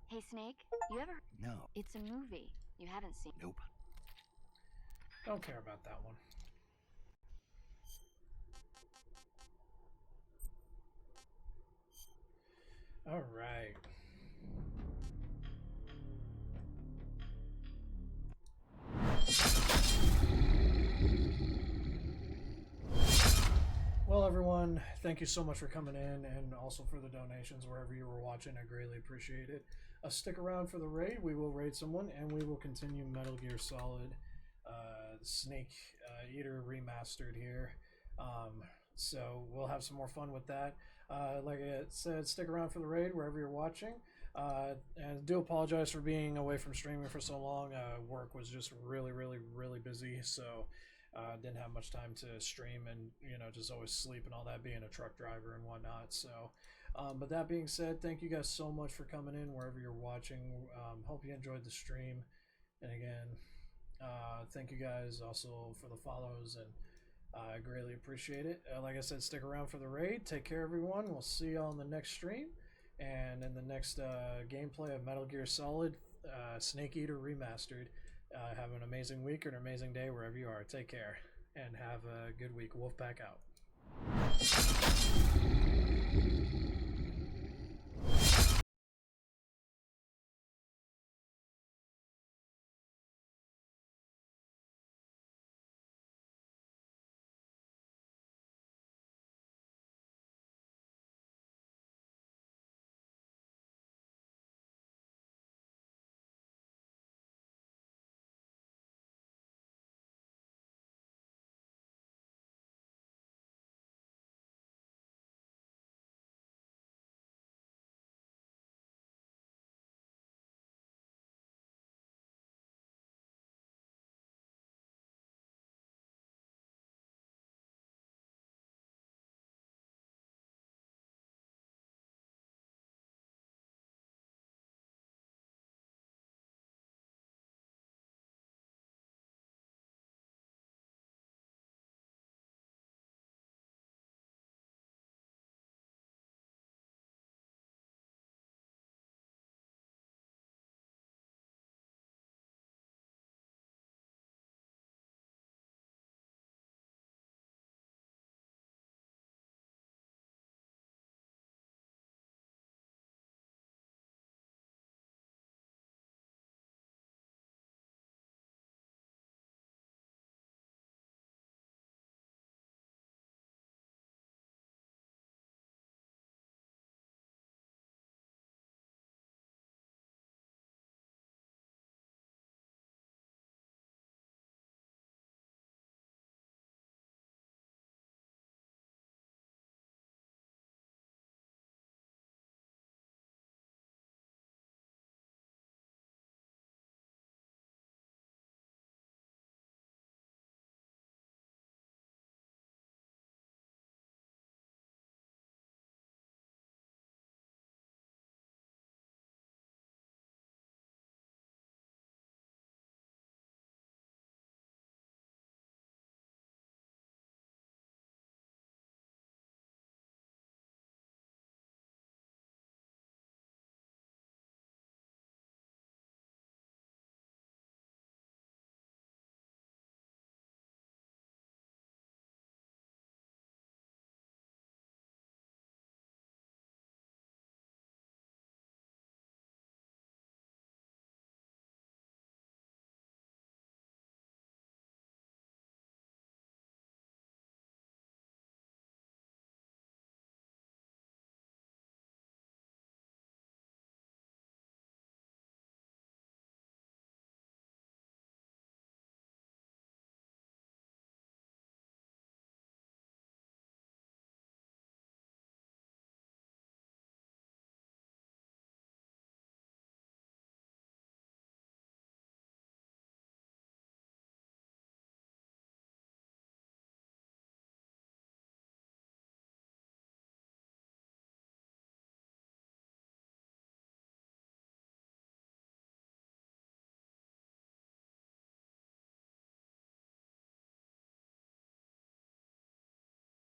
Hey, Snake, you ever... No. It's a movie. You haven't seen... Nope. Don't care about that one. All right. Well, everyone, thank you so much for coming in and also for the donations wherever you were watching. I greatly appreciate it. Stick around for the raid. We will raid someone, and we will continue Metal Gear Solid Snake Eater Remastered here. So we'll have some more fun with that. Like I said, stick around for the raid wherever you're watching. And I do apologize for being away from streaming for so long. Work was just really busy, so didn't have much time to stream and, you know, just always sleep and all that, being a truck driver and whatnot. So, but that being said, thank you guys so much for coming in wherever you're watching. Hope you enjoyed the stream. And again, thank you guys also for the follows, and I greatly appreciate it. Like I said, stick around for the raid. Take care, everyone. We'll see you on the next stream and in the next gameplay of Metal Gear Solid Snake Eater Remastered. Have an amazing week or an amazing day wherever you are. Take care and have a good week. Wolfpack out.